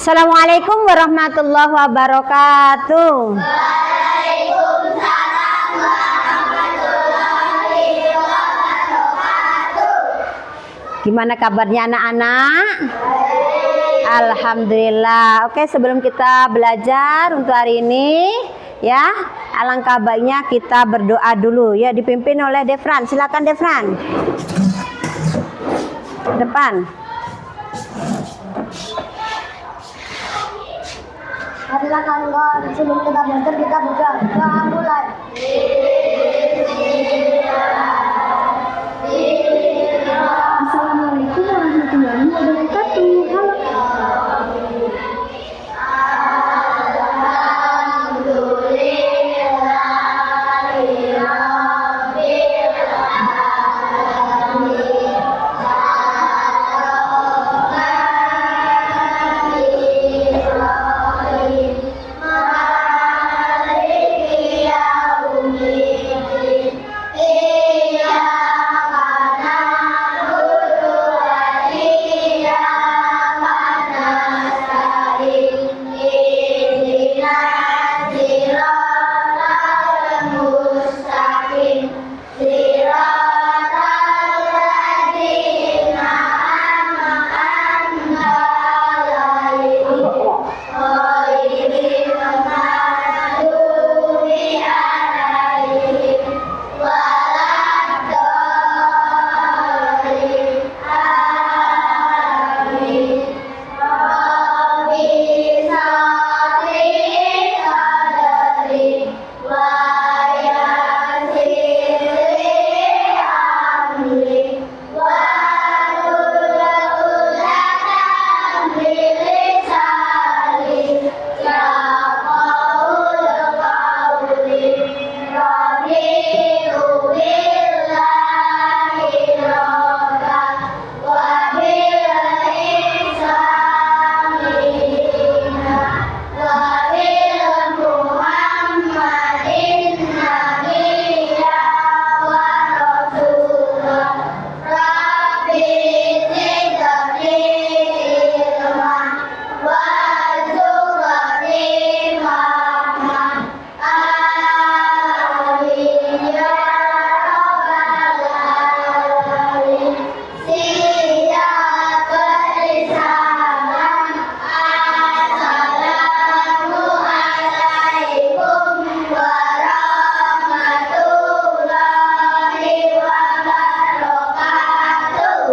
Assalamualaikum warahmatullahi wabarakatuh. Waalaikumsalam warahmatullahi wabarakatuh. Gimana kabarnya anak-anak? Alhamdulillah. Oke, sebelum kita belajar untuk hari ini, ya, alangkah baiknya kita berdoa dulu, ya, dipimpin oleh Devran. Silakan Devran. Depan. Marilah kawan-kawan, sebelum kita belajar kita berdoa. Doa mulai. Assalamualaikum warahmatullahi wabarakatuh. Halo.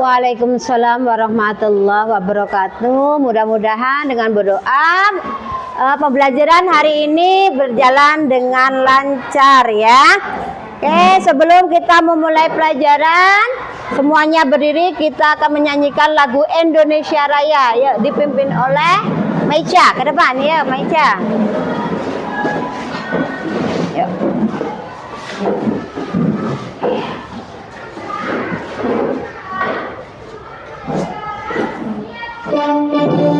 Waalaikumsalam warahmatullahi wabarakatuh. Mudah-mudahan dengan berdoa pembelajaran hari ini berjalan dengan lancar, ya. Oke, sebelum kita memulai pelajaran, semuanya berdiri, kita akan menyanyikan lagu Indonesia Raya, ya, dipimpin oleh Maica. Ke depan, ya, Maica. Yuk. Di sana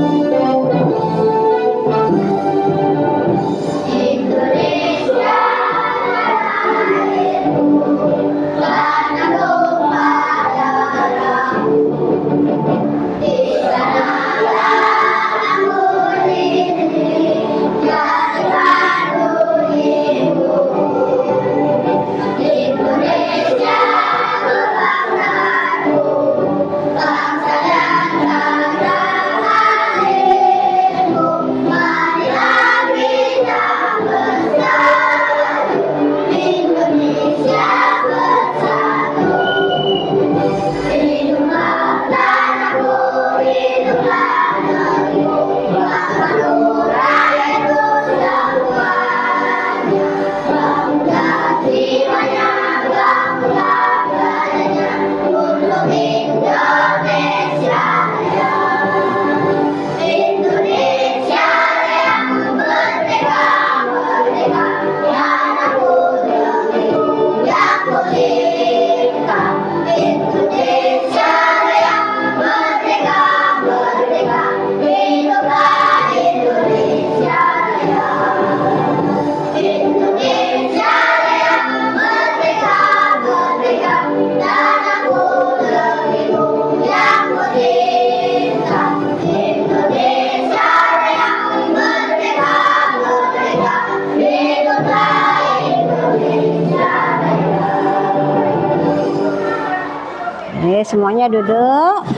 Oke, semuanya duduk.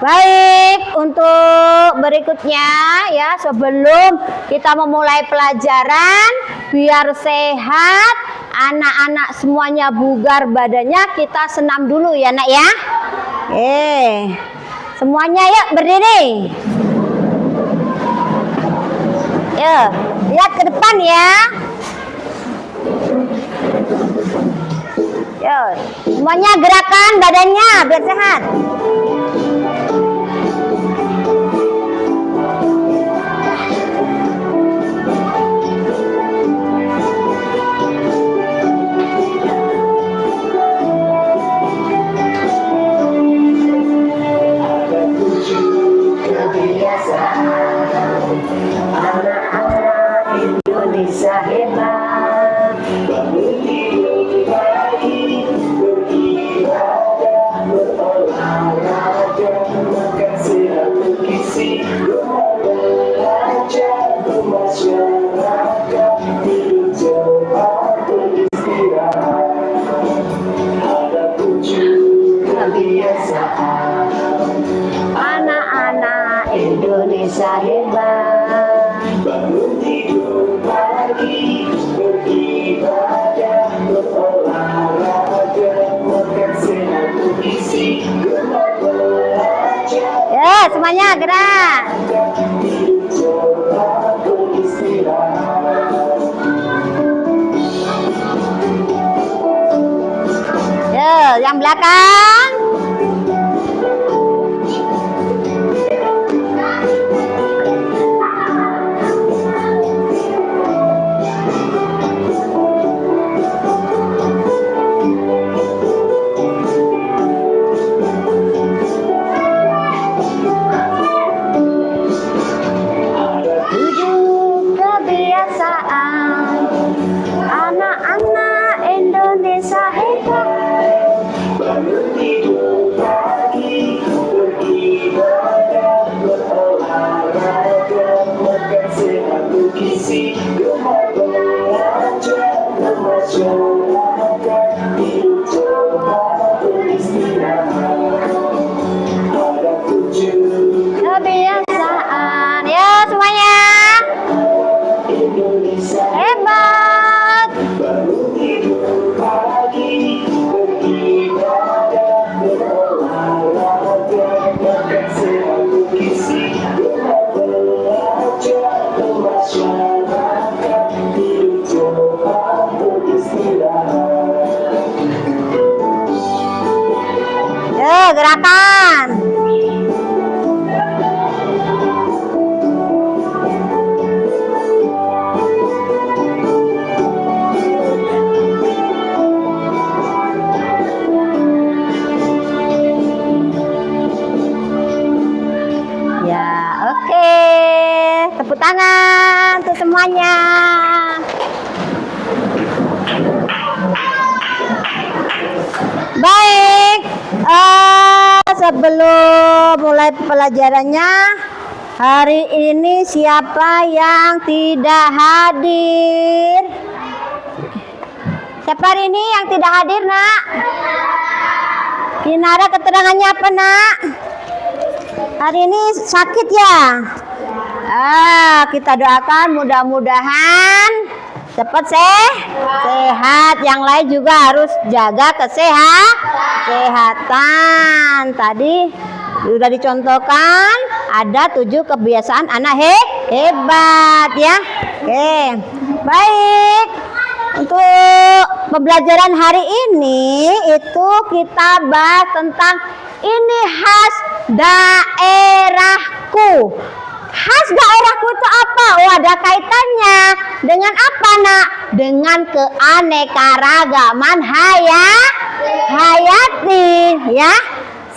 Baik, untuk berikutnya ya, sebelum kita memulai pelajaran biar sehat, anak-anak semuanya bugar badannya, kita senam dulu ya nak ya. Semuanya yuk berdiri. Yuk, lihat ke depan ya. Yuk, semuanya gerakan badannya biar sehat. Indonesia hebat, bangun tidur pagi, beribadah, berolahraga, makan sehat bergizi, belajar, bermasyarakat, tidur cepat, beristirahat. Ada 7 kebiasaan anak-anak Indonesia hebat. Bangun tidur pagi, beribadah, berolahraga, makan sehat bergizi, belajar. Ya, semuanya gerak. Tidur cepat, beristirahat. Ya, yang belakang. Anak-anak Indonesia hebat. Bangun tidur pagi, beribadah, berolahraga, makan sehat bergizi, belajar, bermasyarakat, tidur cepat, beristirahat. Ada 7 Kebiasaan. Ya, semuanya Indonesia hebat. bangun tidur pagi, beribadah, berolahraga, makan sehat bergizi, belajar, bermasyarakat, tidur cepat, beristirahat. Ya, gerakan. Oke, tepuk tangan untuk semuanya. Baik, sebelum mulai pelajarannya, hari ini siapa yang tidak hadir? Siapa hari ini yang tidak hadir, nak? Kinara, keterangannya apa, nak? Hari ini sakit ya? Kita doakan mudah-mudahan cepat sehat. Yang lain juga harus jaga kesehatan. Tadi sudah dicontohkan ada 7 kebiasaan anak hebat ya. Oke, baik. Untuk pembelajaran hari ini itu kita bahas tentang ini khas daerahku. Khas daerahku itu apa? Oh, ada kaitannya dengan apa, nak? Dengan keanekaragaman hayati ya.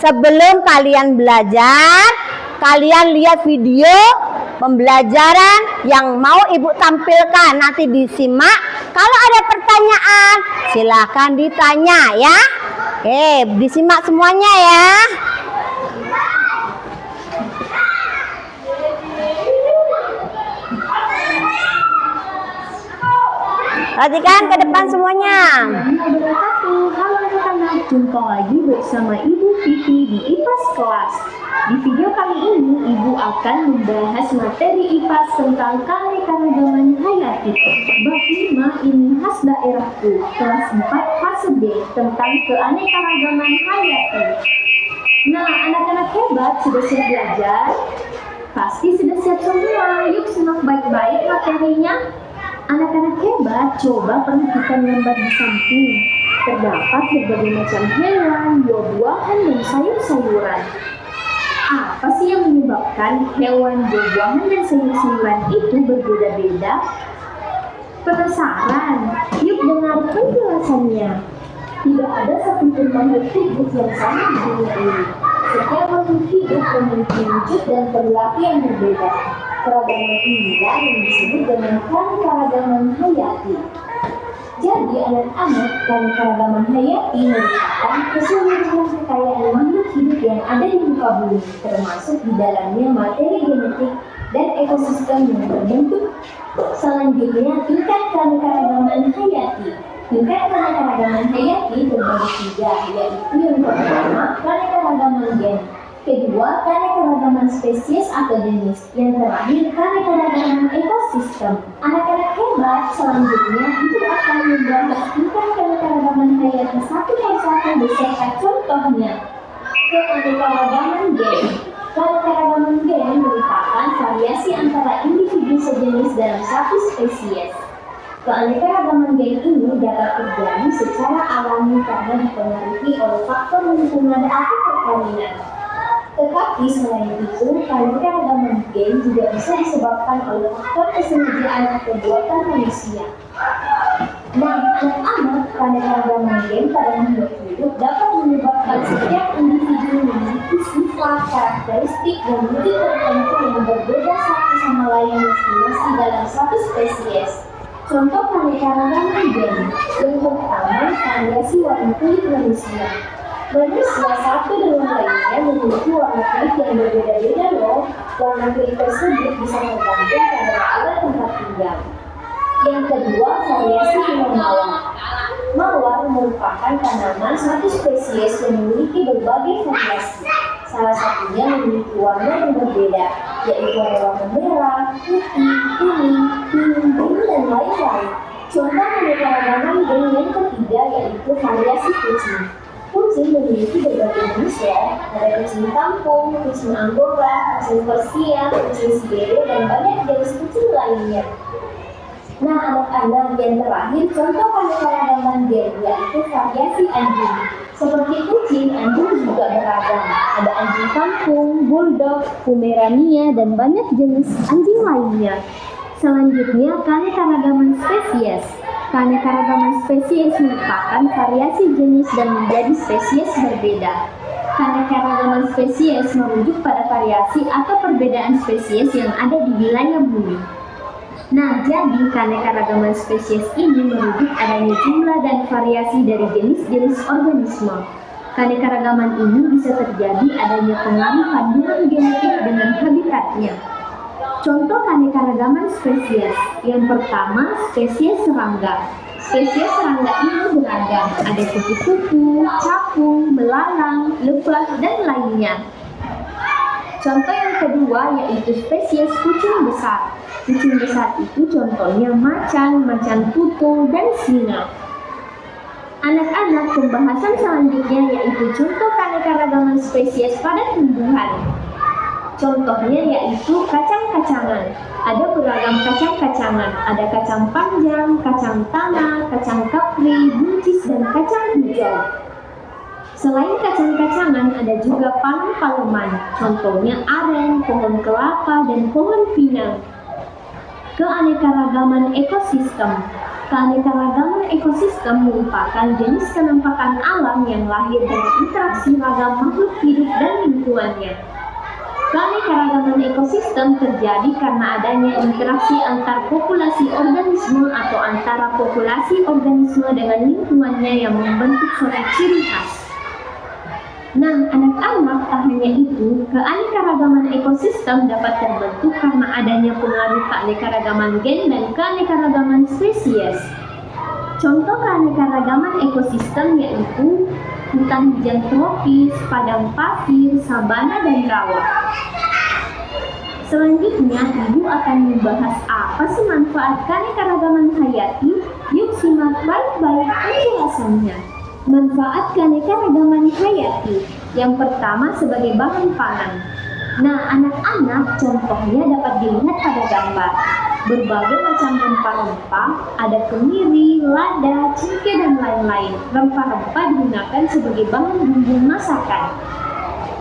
Sebelum kalian belajar, kalian lihat video pembelajaran yang mau ibu tampilkan, nanti disimak. Kalau ada pertanyaan silahkan ditanya ya. Oke, disimak semuanya ya. Perhatikan ke depan semuanya. Halo anak-anak, jumpa lagi bersama Ibu Vivi di IPAS kelas. Di video kali ini, Ibu akan membahas materi IPAS tentang keanekaragaman hayati. Bab 5 ini khas daerahku, kelas 4 fase B tentang keanekaragaman hayati. Nah, anak-anak hebat sudah siap belajar? Pasti sudah siap semua. Yuk simak baik-baik materinya. Anak-anak hebat, coba perhatikan gambar di samping. Terdapat berbagai macam hewan, buah-buahan, dan sayur-sayuran. Apa sih yang menyebabkan hewan, buah-buahan, dan sayur-sayuran itu berbeda-beda? Penasaran? Yuk dengar penjelasannya. Tidak ada satupun makhluk hidup yang sama di dunia ini. Setiap makhluk hidup memiliki wujud dan perilaku yang berbeda. Keragaman inilah yang disebut dengan keanekaragaman hayati. Jadi anak-anak, keanekaragaman hayati merupakan keseluruhan kekayaan makhluk hidup yang ada di muka bumi, termasuk di dalamnya materi genetik dan ekosistem yang terbentuk. Selanjutnya, tingkat keanekaragaman hayati. Tingkat keanekaragaman hayati terbagi 3, yaitu yang pertama, keanekaragaman gen. Kedua, keanekaragaman spesies atau jenis. Yang terakhir, keanekaragaman ekosistem. Anak-anak hebat, selanjutnya Ibu akan membahas tingkat keanekaragaman hayati satu persatu beserta contohnya. Keanekaragaman gen. Keanekaragaman gen merupakan variasi antara individu sejenis dalam satu spesies. Keanekaragaman gen ini dapat terjadi secara alami karena dipengaruhi oleh faktor lingkungan atau perkawinan. Tetapi selain itu, keanekaragaman gen juga bisa disebabkan oleh faktor kesengajaan atau buatan manusia. Nah, anak-anak, keanekaragaman gen pada makhluk hidup dapat menyebabkan setiap individu memiliki sifat, karakteristik, dan wujud tertentu yang berbeda satu sama lain masing-masing dalam satu spesies. Contoh keanekaragaman gen. Yang pertama, variasi warna kulit manusia. Manusia satu dengan lainnya memiliki warna kulit yang berbeda-beda loh. Warna kulit tersebut bisa tergantung pada daerah tempat tinggal. Yang kedua, variasi bunga mawar. Mawar merupakan tanaman satu spesies yang memiliki berbagai variasi. Salah satunya memiliki warna yang berbeda, yaitu warna merah, putih, kuning, biru, dan lain-lain. Contoh keanekaragaman gen yang ketiga yaitu variasi kucing. Kucing memiliki berbagai jenis ya, ada kucing kampung, kucing Angora, kucing Persia, kucing Siberian, dan banyak jenis kucing lainnya. Nah, anak-anak, yang terakhir contoh keanekaragaman gen yaitu variasi anjing. Seperti kucing, anjing juga beragam. Ada anjing kampung, bulldog, pomerania, dan banyak jenis anjing lainnya. Selanjutnya, keanekaragaman spesies. Keanekaragaman spesies merupakan variasi jenis dan menjadi spesies berbeda. Keanekaragaman spesies merujuk pada variasi atau perbedaan spesies yang ada di wilayah bumi. Nah, jadi keanekaragaman spesies ini merujuk adanya jumlah dan variasi dari jenis-jenis organisme. Keanekaragaman ini bisa terjadi adanya pengaruh kandungan genetik dengan habitatnya. Contoh keanekaragaman spesies. Yang pertama, spesies serangga. Spesies serangga ini beragam, ada kupu-kupu, capung, belalang, lepah, dan lainnya. Contoh yang kedua yaitu spesies kucing besar. Kucing besar itu contohnya macan, macan tutul, dan singa. Anak-anak, pembahasan selanjutnya yaitu contoh keanekaragaman spesies pada tumbuhan. Contohnya yaitu kacang-kacangan. Ada beragam kacang-kacangan. Ada kacang panjang, kacang tanah, kacang kapri, buncis, dan kacang hijau. Selain kacang-kacangan, ada juga palem-paleman. Contohnya aren, pohon kelapa, dan pohon pinang. Keanekaragaman ekosistem. Keanekaragaman ekosistem merupakan jenis kenampakan alam yang lahir dari interaksi ragam makhluk hidup dan lingkungannya. Keanekaragaman ekosistem terjadi karena adanya interaksi antar populasi organisme atau antara populasi organisme dengan lingkungannya yang membentuk suatu ciri khas. Nah, anak-anak, tak hanya itu, keanekaragaman ekosistem dapat terbentuk karena adanya pengaruh keanekaragaman gen dan keanekaragaman spesies. Contoh keanekaragaman ekosistem yaitu hutan hujan tropis, padang pasir, sabana, dan rawa. Selanjutnya, Ibu akan membahas apa sih manfaat keanekaragaman hayati. Yuk simak baik-baik penjelasannya. Manfaat keanekaragaman hayati. Yang pertama sebagai bahan pangan. Nah, anak-anak contohnya dapat dilihat pada gambar. Berbagai macam rempah-rempah, ada kemiri, lada, cengkeh, dan lain-lain. Rempah-rempah digunakan sebagai bahan bumbu masakan.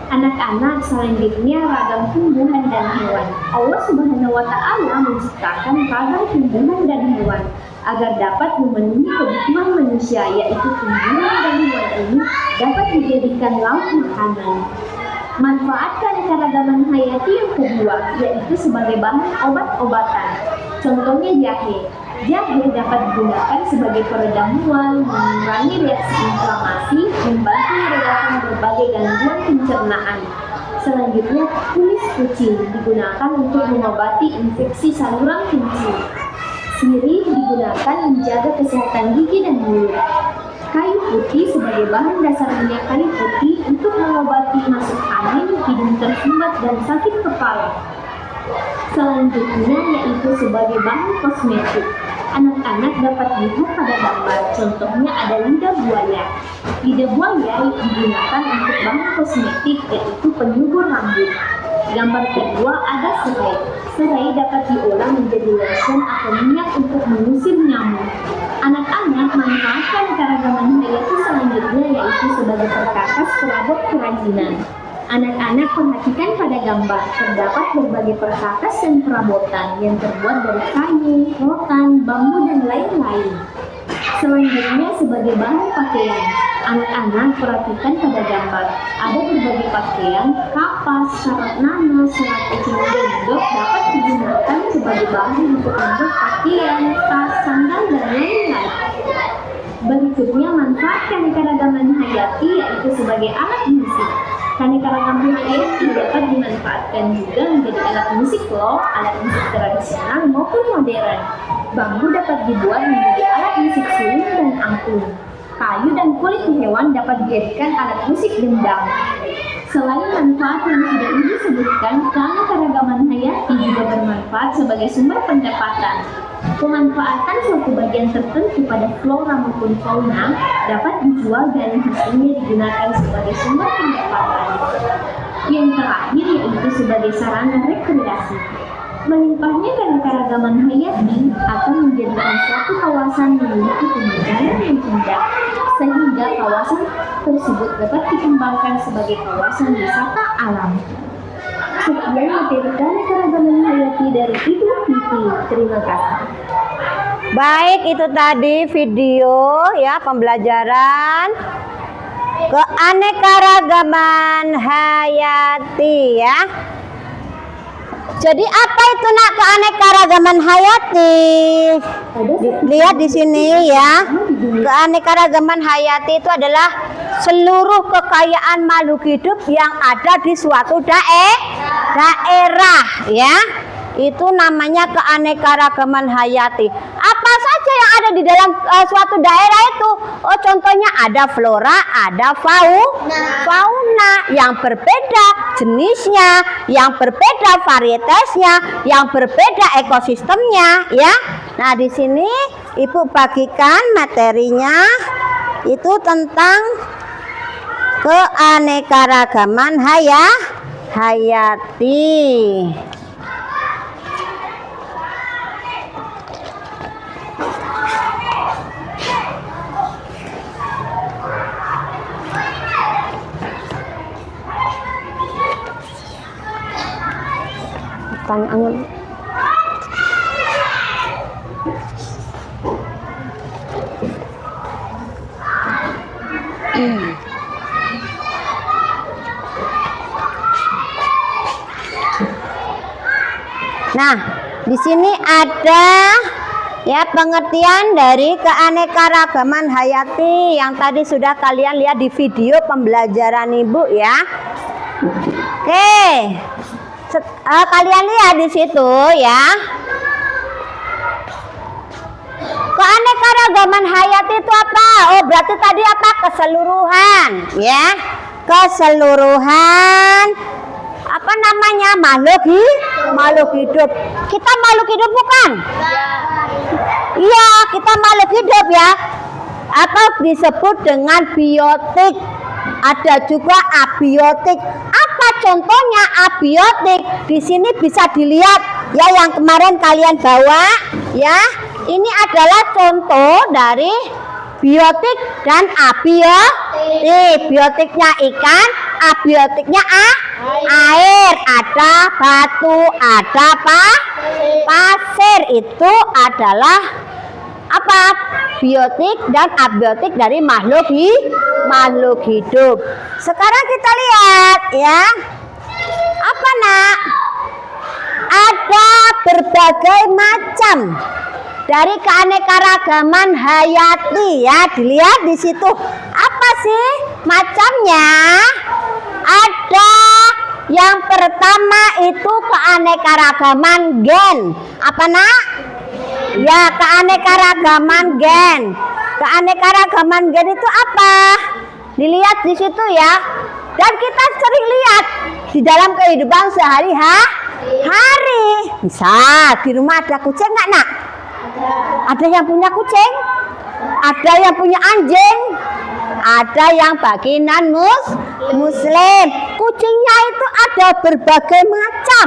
Anak-anak, selanjutnya ragam tumbuhan dan hewan. Allah Subhanahu wa Ta'ala menciptakan ragam tumbuhan dan hewan agar dapat memenuhi kebutuhan manusia, yaitu tumbuhan dan hewan ini dapat dijadikan lauk makanan. Manfaat keanekaragaman hayati yang kedua yaitu sebagai bahan obat-obatan. Contohnya jahe. Jahe dapat digunakan sebagai peredam mual, mengurangi reaksi inflamasi, membantu meredakan berbagai gangguan pencernaan. Selanjutnya, kumis kucing digunakan untuk mengobati infeksi saluran kencing. Sirih digunakan menjaga kesehatan gigi dan mulut. Kayu putih sebagai bahan dasar minyak kayu putih untuk mengobati masuk angin, hidung tersumbat, dan sakit kepala. Selanjutnya yaitu sebagai bahan kosmetik. Anak-anak dapat lihat pada gambar, contohnya ada lidah buaya. Lidah buaya digunakan untuk bahan kosmetik yaitu penyubur rambut. Gambar kedua ada serai. Serai dapat diolah menjadi lotion atau minyak untuk mengusir nyamuk. Anak-anak manfaatkan keanekaragaman hayati selanjutnya yaitu sebagai perkakas perabot kerajinan. Anak-anak perhatikan pada gambar, terdapat berbagai perkakas dan perabotan yang terbuat dari kayu, rotan, bambu, dan lain-lain. Selanjutnya sebagai bahan pakaian. Anak-anak perhatikan pada gambar, ada berbagai pakaian, kapas, serat nanas, serat eceng gondok dapat digunakan sebagai bahan untuk membuat pakaian, tas, sandal, dan lain-lain. Berikutnya manfaat keanekaragaman hayati yaitu sebagai alat musik. Keanekaragaman hayati dapat dimanfaatkan juga menjadi alat musik loh, alat musik tradisional maupun modern. Bambu dapat dibuat menjadi alat musik sulung dan angklung. Kayu dan kulit hewan dapat dijadikan alat musik gendang. Selain manfaat yang sudah Ibu sebutkan, keanekaragaman hayati juga bermanfaat sebagai sumber pendapatan. Pemanfaatan suatu bagian tertentu pada flora maupun fauna dapat dijual dan hasilnya digunakan sebagai sumber pendapatan. Yang terakhir yaitu sebagai sarana rekreasi. Melimpahnya keanekaragaman hayati akan menjadikan suatu kawasan memiliki pemandangan yang indah, sehingga kawasan tersebut dapat dikembangkan sebagai kawasan wisata alam. Sekian materi keanekaragaman hayati dari Ibu Vivi. Terima kasih. Baik, itu tadi video ya pembelajaran keanekaragaman hayati ya. Jadi apa itu nak keanekaragaman hayati? Lihat di sini ya. Keanekaragaman hayati itu adalah seluruh kekayaan makhluk hidup yang ada di suatu daerah ya. Itu namanya keanekaragaman hayati. Apa saja yang ada di dalam suatu daerah itu? Oh, contohnya ada flora, ada fauna yang berbeda jenisnya, yang berbeda varietasnya, yang berbeda ekosistemnya, ya. Nah, di sini Ibu bagikan materinya itu tentang keanekaragaman hayati. Pertanyaan Nah, di sini ada ya pengertian dari keanekaragaman hayati yang tadi sudah kalian lihat di video pembelajaran Ibu ya. Oke. Kalian lihat di situ ya. Keanekaragaman hayati itu apa? Oh, berarti tadi apa? Keseluruhan, ya. Keseluruhan apa namanya? Makhluk hidup. Kita makhluk hidup bukan? Iya, kita makhluk hidup ya. Atau disebut dengan biotik. Ada juga abiotik. Apa contohnya abiotik? Di sini bisa dilihat ya, yang kemarin kalian bawa ya. Ini adalah contoh dari biotik dan abiotik. Biotiknya ikan, abiotiknya air. Ada batu, ada pasir. Itu adalah apa? Biotik dan abiotik dari makhluk hidup. Sekarang kita lihat ya. Apa nak? Ada berbagai macam dari keanekaragaman hayati ya. Dilihat di situ. Apa sih macamnya? Ada yang pertama itu keanekaragaman gen. Apa nak? Ya, keanekaragaman gen. Keanekaragaman gen itu apa? Dilihat di situ ya. Dan kita sering lihat di dalam kehidupan sehari-hari. Misal di rumah ada kucing nggak nak? Ada yang punya kucing? Ada yang punya anjing? Ada yang bagian muslim. Kucingnya itu ada berbagai macam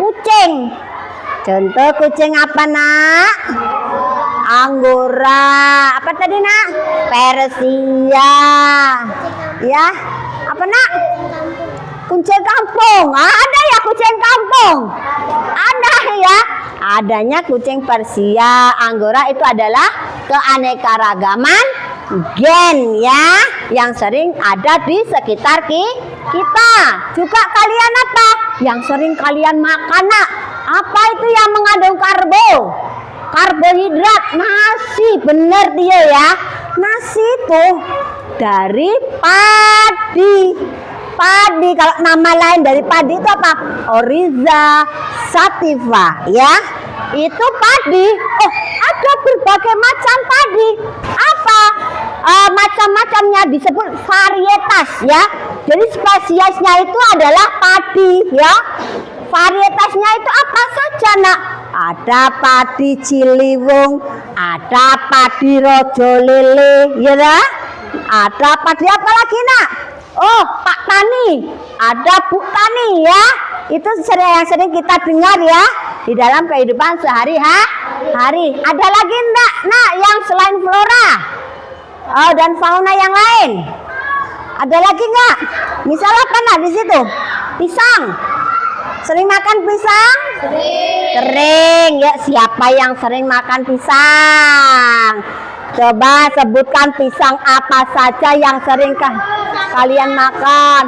kucing. Contoh kucing apa nak? Anggora. Apa tadi nak? Persia. Ya. Apa nak? Kucing kampung. Ada ya kucing kampung? Ada ya. Adanya kucing Persia, Anggora itu adalah keanekaragaman gen ya, yang sering ada di sekitar kita. Juga kalian apa? Yang sering kalian makan nak? Apa itu yang mengandung karbohidrat? Nasi, bener dia ya. Nasi itu dari padi. Padi, kalau nama lain dari padi itu apa? Oryza sativa ya. Itu padi. Oh, ada berbagai macam padi. Apa? Macam-macamnya disebut varietas ya. Jadi spesiesnya itu adalah padi ya. Varietasnya itu apa saja nak? Ada padi Ciliwung, ada padi Rojolele, ya lah. Ada padi apa lagi nak? Oh, Pak Tani, ada Bu Tani ya. Itu yang sering kita dengar ya di dalam kehidupan sehari-hari. Ada lagi enggak nak yang selain flora dan fauna yang lain? Ada lagi enggak? Misal apa nak di situ? Pisang. Sering makan pisang? Sering ya. Siapa yang sering makan pisang? Coba sebutkan pisang apa saja yang sering kalian makan.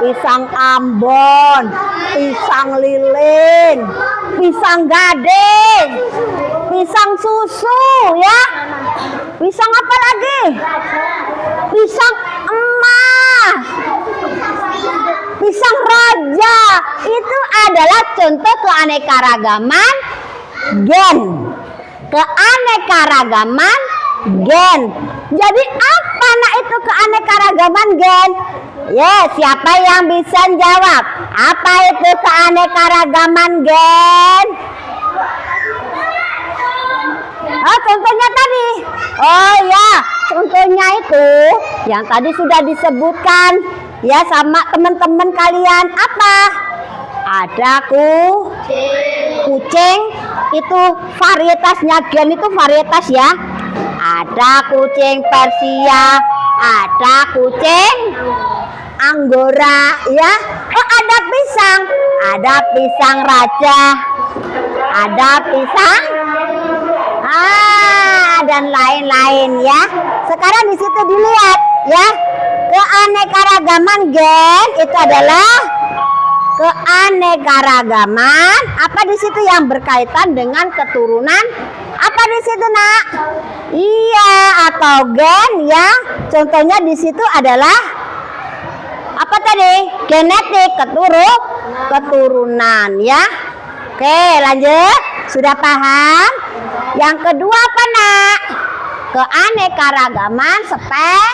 Pisang Ambon, pisang lilin, pisang gading, pisang susu ya. Pisang apa lagi? Pisang emas, pisang raja. Itu adalah contoh keanekaragaman gen. Keanekaragaman gen. Jadi apa nak itu keanekaragaman gen? Ya, siapa yang bisa jawab? Apa itu keanekaragaman gen? Oh, contohnya tadi. Oh ya, contohnya itu yang tadi sudah disebutkan ya sama teman-teman kalian. Apa? Ada kucing, itu varietasnya gen itu varietas ya. Ada kucing Persia, ada kucing Anggora ya. Oh, ada pisang raja, ada pisang dan lain-lain ya. Sekarang di situ dilihat ya. Keanekaragaman gen itu adalah keanekaragaman apa di situ yang berkaitan dengan keturunan. Apa di situ nak? Iya, atau gen ya. Contohnya di situ adalah apa tadi? Genetik, keturunan ya. Oke, lanjut. Sudah paham? Yang kedua apa nak? Keanekaragaman spesies.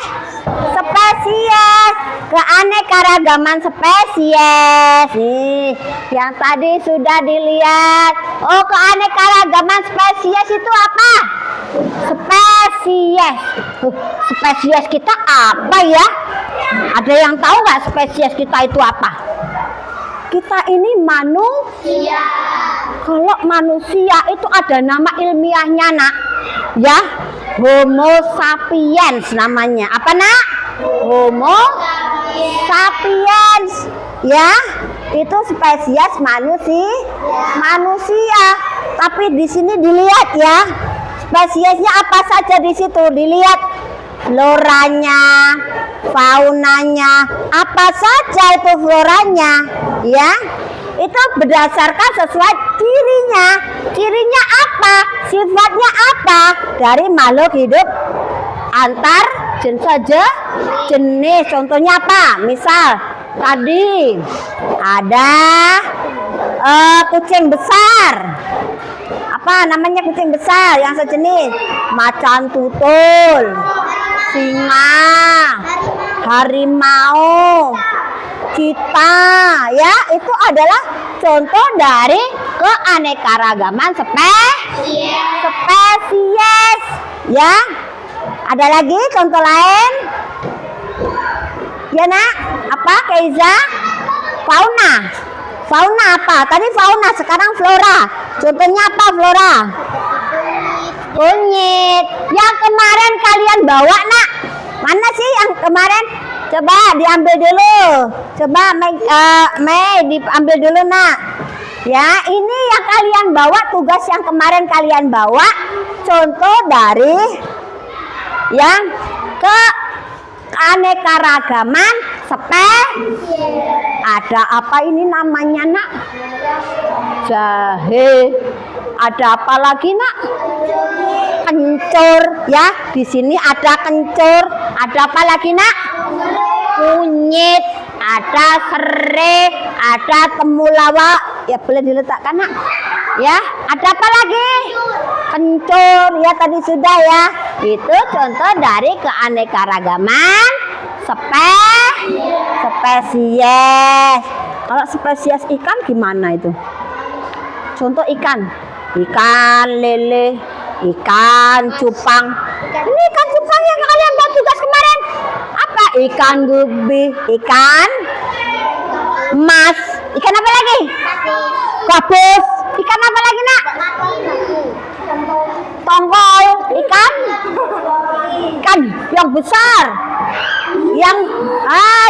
Keanekaragaman spesies. Nih, yang tadi sudah dilihat. Oh, keanekaragaman spesies itu apa? Spesies. Spesies kita apa ya? Ada yang tahu nggak spesies kita itu apa? Kita ini manusia. Kalau manusia itu ada nama ilmiahnya nak, ya, Homo sapiens namanya. Apa nak? Homo sapiens, ya. Itu spesies manusia. Tapi di sini dilihat ya, spesiesnya apa saja di situ. Dilihat floranya, faunanya, apa saja itu floranya, ya. Itu berdasarkan sesuai cirinya. Cirinya apa? Sifatnya apa? Dari makhluk hidup antar jenis. Contohnya apa? Misal tadi ada kucing besar. Apa namanya kucing besar yang sejenis? Macan tutul, singa, harimau, cita, ya, itu adalah contoh dari keanekaragaman spesies, ya. Ada lagi contoh lain, ya nak? Apa Keiza? Fauna apa? Tadi fauna, sekarang flora. Contohnya apa flora? Kunyit. Yang kemarin kalian bawa nak? Mana sih yang kemarin? Coba diambil dulu. Coba Mei diambil dulu nak. Ya, ini yang kalian bawa, tugas yang kemarin kalian bawa. Contoh dari yang keanekaragaman spesies. Ada apa ini namanya nak? Jahe. Ada apa lagi nak? Kencur, ya. Di sini ada kencur. Ada apa lagi nak? Kunyit. Ada serai. Ada temulawak. Ya boleh diletakkan nak. Ya. Ada apa lagi? Kencur. Ya tadi sudah ya. Itu contoh dari keanekaragaman spesies. Kalau spesies ikan gimana itu? Contoh ikan lele, ikan cupang. Ini ikan cupang yang kalian buat tugas kemarin. Apa? Ikan gupi, ikan emas, ikan apa lagi? Gabus, ikan apa lagi nak? Tongkol, ikan yang besar, yang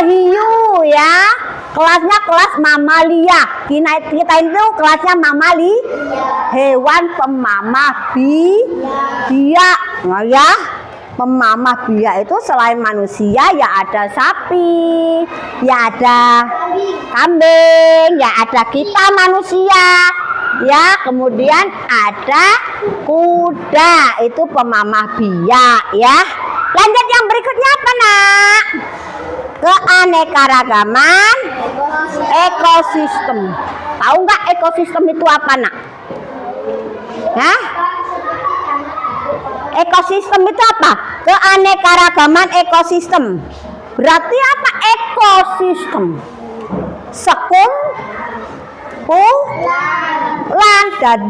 hiu, ya. Kelasnya kelas mamalia. Kita itu kelasnya mamali, hewan pemamah biak. Nah, ya, pemamah biak itu selain manusia ya ada sapi, ya ada kambing, ya ada kita manusia, ya. Kemudian ada kuda, itu pemamah biak, ya. Lanjut yang berikutnya apa nak? Keanekaragaman ekosistem. Tahu nggak ekosistem itu apa nak? Hah? Ekosistem itu apa? Keanekaragaman ekosistem. Berarti apa ekosistem? Sekumpulan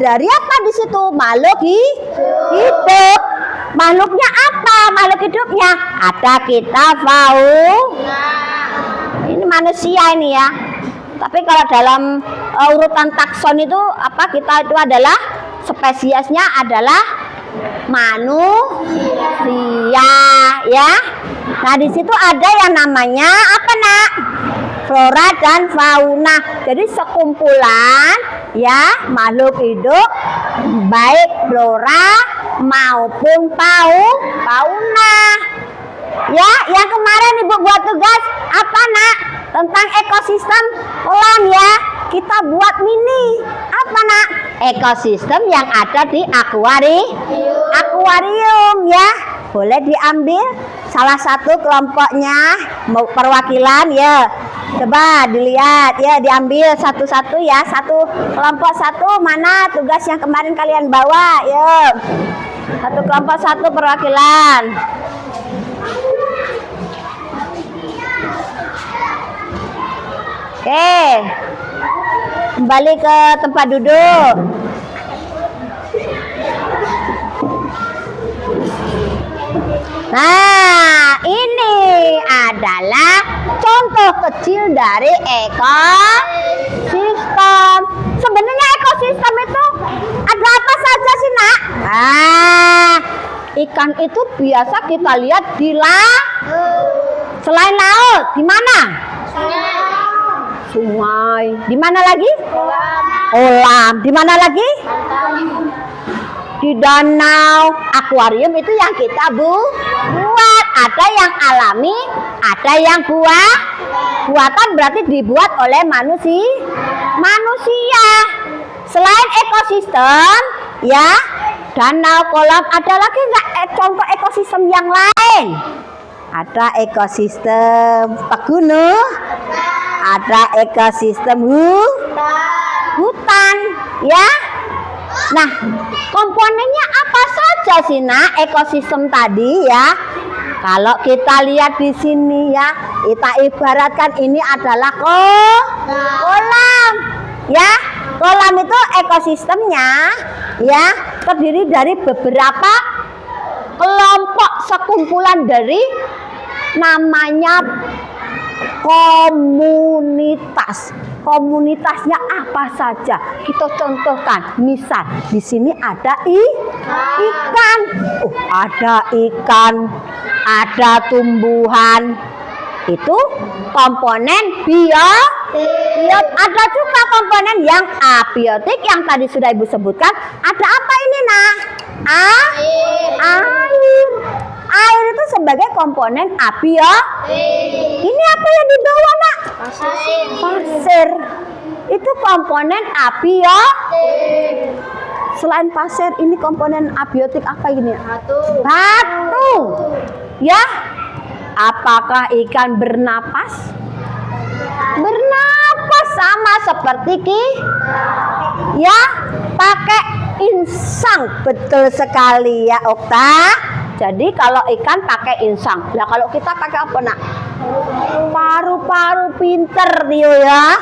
dari apa di situ? Makhluk hidup. Makhluknya apa? Makhluk hidupnya ada kita fauna. Ini manusia ini ya. Tapi kalau dalam urutan takson itu apa? Kita itu adalah spesiesnya adalah manusia, ya. Nah di situ ada yang namanya apa nak? Flora dan fauna. Jadi sekumpulan ya makhluk hidup, baik flora maupun fauna. Ya, yang kemarin ibu buat tugas apa nak? Tentang ekosistem kolam ya. Kita buat mini apa nak? Ekosistem yang ada di akuarium ya. Boleh diambil salah satu kelompoknya perwakilan ya. Coba dilihat ya, diambil satu-satu ya. Satu kelompok satu, mana tugas yang kemarin kalian bawa? Yuk. Satu kelompok satu perwakilan. Oke. Kembali ke tempat duduk. Nah, ini adalah contoh kecil dari ekosistem. Sebenarnya ekosistem itu ada apa saja sih, Nak? Nah, ikan itu biasa kita lihat di laut. Selain laut, di mana? Sungai. Di mana lagi? Kolam. Di mana lagi? Di danau. Akuarium itu yang kita buat. Ada yang alami, ada yang buatan, berarti dibuat oleh manusia. Selain ekosistem, ya, danau, kolam, ada lagi nggak contoh ekosistem yang lain? Ada ekosistem pegunung, ada ekosistem hutan, ya. Nah, komponennya apa saja sih, Nak, ekosistem tadi ya? Kalau kita lihat di sini ya, kita ibaratkan ini adalah kolam, ya. Kolam itu ekosistemnya ya terdiri dari beberapa kelompok sekumpulan dari namanya komunitas. Komunitasnya apa saja? Kita contohkan. Misal di sini ada ikan. Ada ikan, ada tumbuhan. Itu komponen ada juga komponen yang abiotik yang tadi sudah Ibu sebutkan. Ada apa ini, Nak? Air itu sebagai komponen abiotik. Ini apa yang di bawah, Nak? Pasir. Itu komponen abiotik. Selain pasir, ini komponen abiotik apa ini? Batu. Ya. Apakah ikan bernapas? Bernapas sama seperti ya, pakai insang. Betul sekali ya, Okta. Jadi kalau ikan pakai insang. Nah, kalau kita pakai apa, Nak? Paru-paru, pinter Tio ya.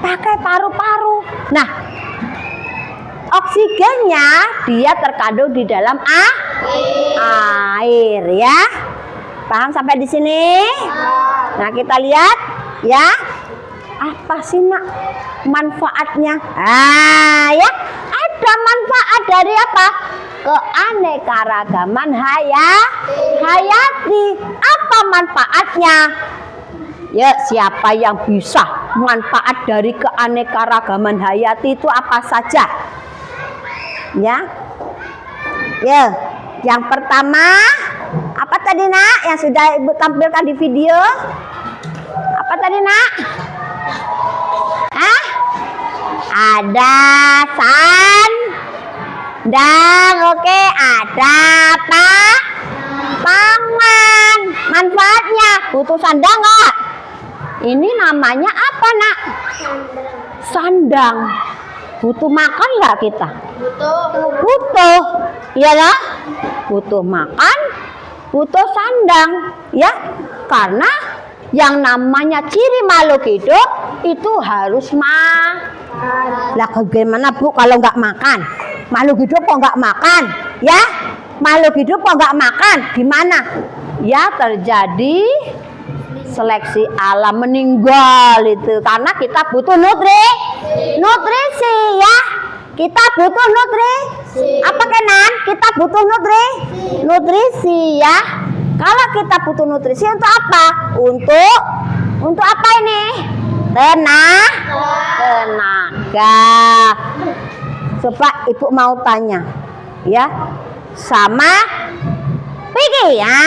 Pakai paru-paru. Nah, oksigennya dia terkandung di dalam air ya. Paham sampai di sini? Nah, kita lihat ya. Apa sih, Nak, manfaatnya? Ya, ada manfaat dari apa? Keanekaragaman hayati. Apa manfaatnya? Ya, siapa yang bisa manfaat dari keanekaragaman hayati itu apa saja? Ya. Ya, yang pertama apa tadi, Nak, yang sudah Ibu tampilkan di video? Apa tadi, Nak? Ada sandang, oke. Ada pangan. Manfaatnya butuh sandang nggak? Ini namanya apa, Nak? Sandang. Butuh makan nggak kita? Butuh. Iya lah. Butuh makan, butuh sandang, ya. Karena yang namanya ciri makhluk hidup itu harus makan. Lah, bagaimana, Bu, kalau nggak makan? Makhluk hidup kok nggak makan? Ya, makhluk hidup kok nggak makan? Gimana? Ya, terjadi seleksi alam, meninggal itu karena kita butuh nutrisi ya. Kita butuh nutrisi. Apa, Kenan? Kita butuh nutrisi ya. Kalau kita butuh nutrisi untuk apa? Untuk apa ini? Tenaga. Coba Ibu mau tanya ya sama Piki. Ya,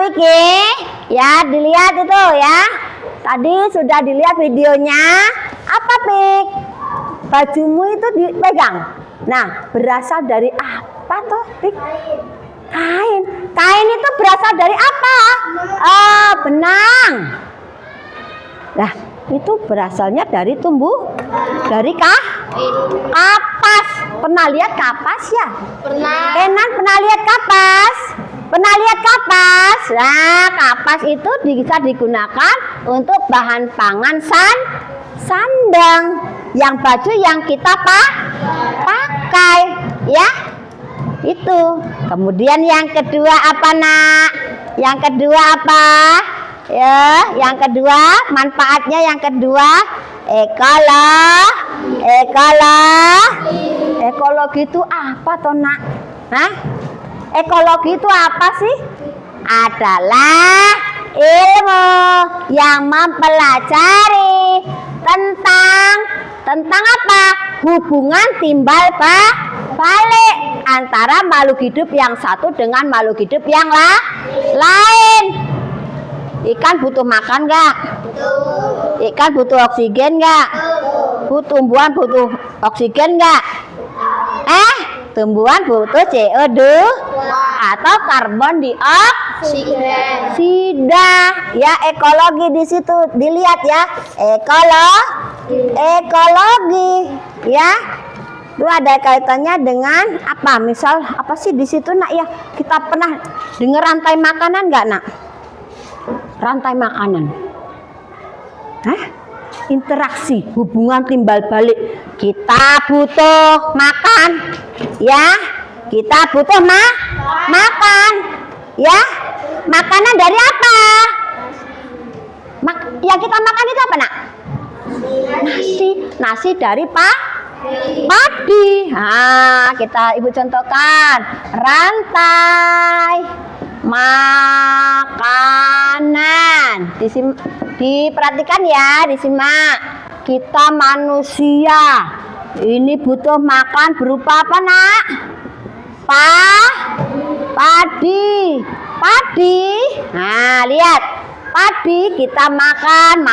Piki. Ya, dilihat itu ya. Tadi sudah dilihat videonya. Apa, Pik? Bajumu itu dipegang. Nah, berasal dari apa toh, Pik? Kain. Kain itu berasal dari apa? Benang. Nah, Itu berasalnya dari dari kapas. Pernah lihat kapas ya? Pernah. Kenan pernah lihat kapas? Pernah lihat kapas? Nah, kapas itu bisa digunakan untuk bahan pangan sandang. Yang baju yang kita pakai, ya. Itu. Kemudian yang kedua apa, Nak? Yang kedua apa? Ya, yang kedua manfaatnya yang kedua ekologi itu apa toh, Nak? Hah? Ekologi itu apa sih? Adalah ilmu yang mempelajari tentang apa? Hubungan timbal balik antara makhluk hidup yang satu dengan makhluk hidup yang lain. Ikan butuh makan nggak? Ikan butuh oksigen nggak? Tumbuhan butuh oksigen nggak? Tumbuhan butuh CO2 atau karbon dioksida. Ya, ekologi di situ dilihat ya. Ekologi ya. Itu ada kaitannya dengan apa? Misal apa sih di situ, Nak ya? Kita pernah dengar rantai makanan nggak, Nak? Rantai makanan. Interaksi, hubungan timbal balik. Kita butuh makan, ya. Kita butuh makan, ya. Makanan dari apa? Yang kita makan itu apa, Nak? Nasi dari padi. Nah, kita Ibu contohkan rantai makanan. Diperhatikan ya, disimak. Kita manusia ini butuh makan berupa apa, Nak? Padi. Nah, lihat. Padi kita makan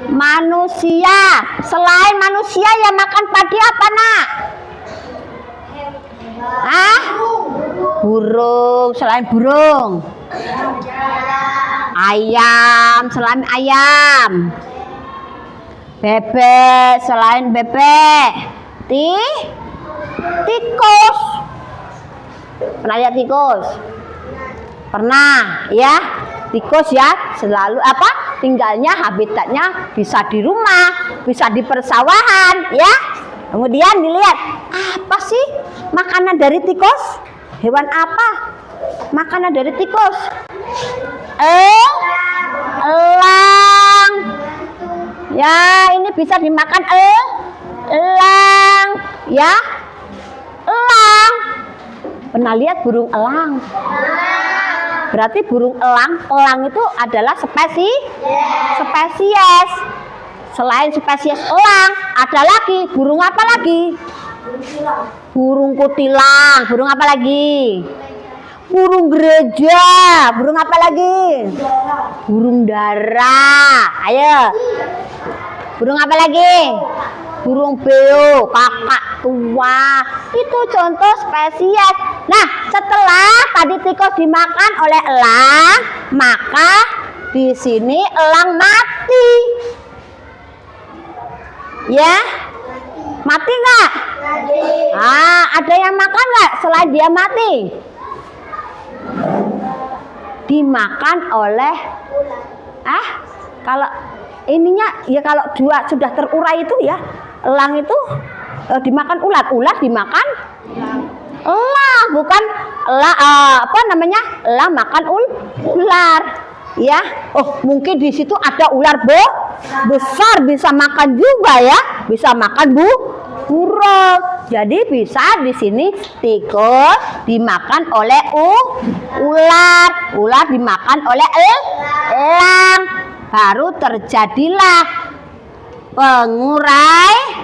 manusia. Selain manusia yang makan padi apa, Nak? Burung, selain burung. Ayam, selain ayam. Bebek, selain bebek. Tikus. Pernah lihat tikus? Pernah, ya. Tikus ya selalu apa? Tinggalnya habitatnya bisa di rumah, bisa di persawahan, ya. Kemudian dilihat, apa sih makanan dari tikus? Hewan apa? Makanan dari tikus? Elang. Ya, ini bisa dimakan elang, ya. Elang. Pernah lihat burung elang? Berarti burung elang itu adalah spesies. Selain spesies elang, ada lagi burung apa lagi? Burung kutilang. Burung apa lagi? Burung gereja. Burung apa lagi? Burung dara. Ayo. Burung apa lagi? Burung beo, kakak tua. Itu contoh spesies. Nah, setelah tadi tikus dimakan oleh elang, maka di sini elang mati. Ya, mati nggak? Ada yang makan nggak selain dia mati? Dimakan oleh kalau ininya ya, kalau dua sudah terurai itu ya, elang itu dimakan ular dimakan elang, bukan elang elang makan ular, ya. Oh, mungkin di situ ada ular besar, bisa makan juga ya, bisa makan burung. Jadi bisa di sini tikus dimakan oleh ular dimakan oleh elang. Baru terjadilah penguraian.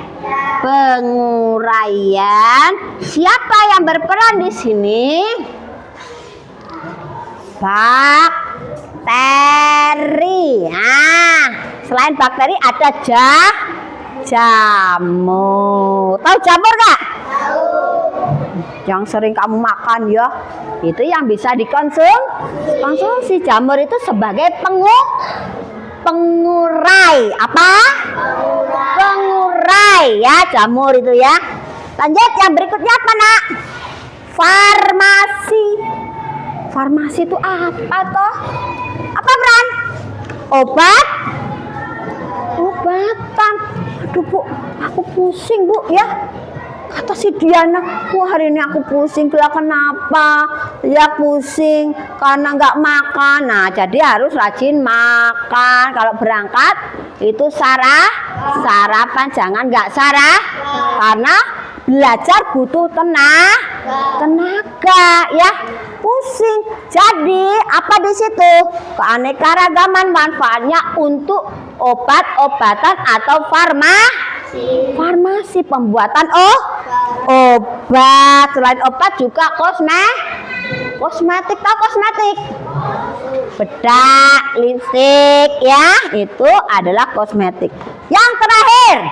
Siapa yang berperan di sini? Bakteri. Selain bakteri ada jamur. Tahu jamur nggak? Tahu. Yang sering kamu makan ya, itu yang bisa dikonsumsi. Jamur itu sebagai pengurai. Apa? Pengurai ya, jamur itu ya. Lanjut yang berikutnya apa nak? Farmasi. Farmasi itu apa toh? Apa Fran? Obat? Obatan. Aduh Bu, aku pusing Bu ya. Kata si Diana, wah hari ini aku pusing. Lah kenapa? Ya pusing karena nggak makan. Nah jadi harus rajin makan. Kalau berangkat itu sarapan, jangan nggak karena belajar butuh tenaga ya. Pusing. Jadi apa di situ? Keanekaragaman manfaatnya untuk obat-obatan atau farmasi pembuatan obat. Selain obat juga kosmetik. Tahu kosmetik? Bedak, lipstik ya, itu adalah kosmetik. Yang terakhir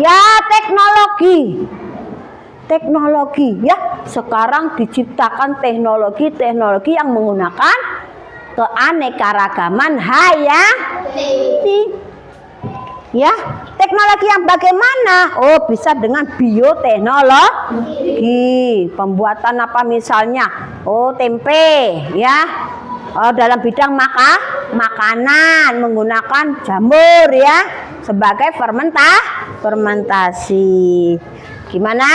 ya teknologi ya. Sekarang diciptakan teknologi yang menggunakan keanekaragaman hayati ya. Teknologi yang bagaimana? Oh bisa dengan bioteknologi. Pembuatan apa misalnya? Oh tempe ya. Oh, dalam bidang makanan menggunakan jamur ya sebagai fermentasi. Gimana?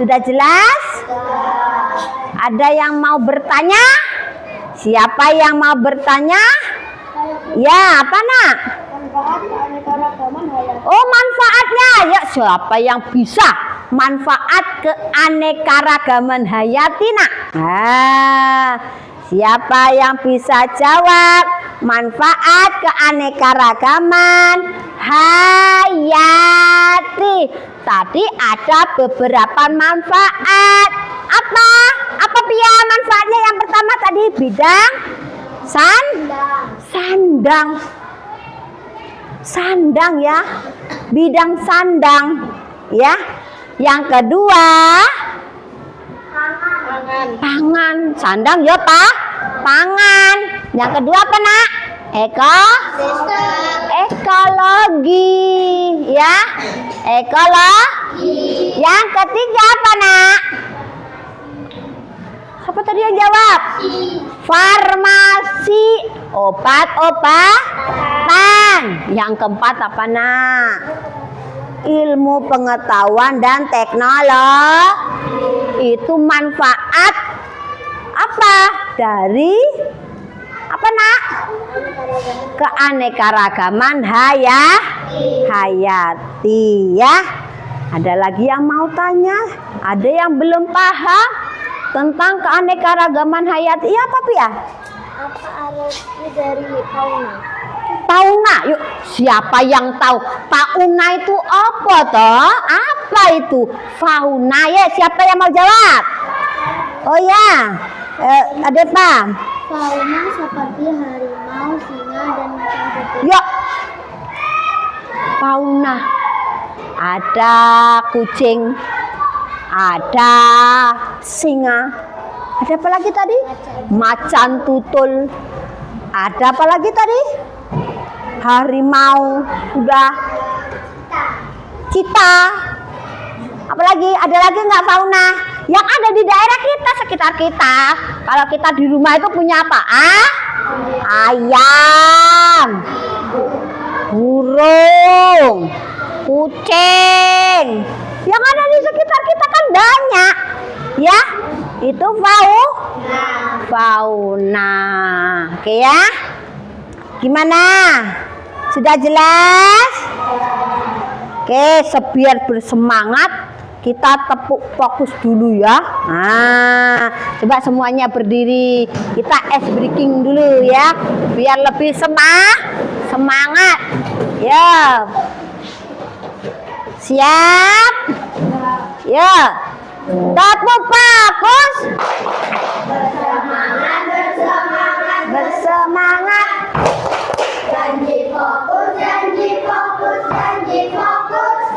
Sudah jelas? Ada yang mau bertanya? Siapa yang mau bertanya? Ya, apa nak? Oh, manfaatnya. Ya, siapa yang bisa manfaat keanekaragaman hayati nak? Siapa yang bisa jawab manfaat keanekaragaman hayati? Tadi ada beberapa manfaat. Apa Pia manfaatnya? Yang pertama tadi bidang sandang ya, bidang sandang ya. Yang kedua pangan. Sandang ya pangan. Yang kedua apa nak? Ekologi ya, ekologi. Yang ketiga apa nak? Siapa tadi yang jawab? Farmasi, obat-obatan. Yang keempat apa nak? Ilmu pengetahuan dan teknologi. Itu manfaat apa? Dari apa nak? Keanekaragaman hayati ya. Ada lagi yang mau tanya? Ada yang belum paham tentang keanekaragaman hayati? Ya apa ya? Apa arti dari fauna? Fauna, yuk siapa yang tahu fauna itu apa toh? Apa itu fauna ya? Siapa yang mau jawab? Oh ya, ada apa? Fauna seperti harimau, singa, dan macan putih. Yuk, fauna ada kucing, ada singa, ada apa lagi tadi? Macan tutul. Ada apa lagi tadi? Harimau, udah. Cita. Apalagi? Ada lagi nggak fauna? Yang ada di daerah kita, sekitar kita. Kalau kita di rumah itu punya apa? Ayam, burung, kucing. Yang ada di sekitar kita kan banyak. Ya, itu fauna. Oke ya. Gimana? Sudah jelas? Oke, biar bersemangat kita tepuk fokus dulu ya. Nah, coba semuanya berdiri. Kita ice breaking dulu ya, biar lebih semangat. Ya. Siap? Ya. Tepuk fokus. Bersemangat. Janji fokus, janji fokus, janji fokus.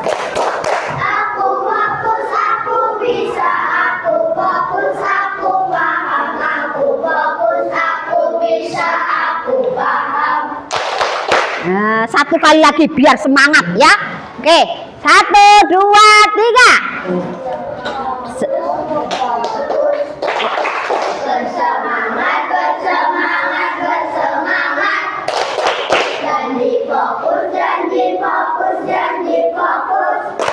Aku fokus, aku bisa. Aku fokus, aku paham. Aku fokus, aku bisa. Aku Nah, satu kali lagi biar semangat ya. Oke, 1, 2, 3. Bersemangat, bersemangat, bersemangat. Janji fokus, janji fokus, janji fokus.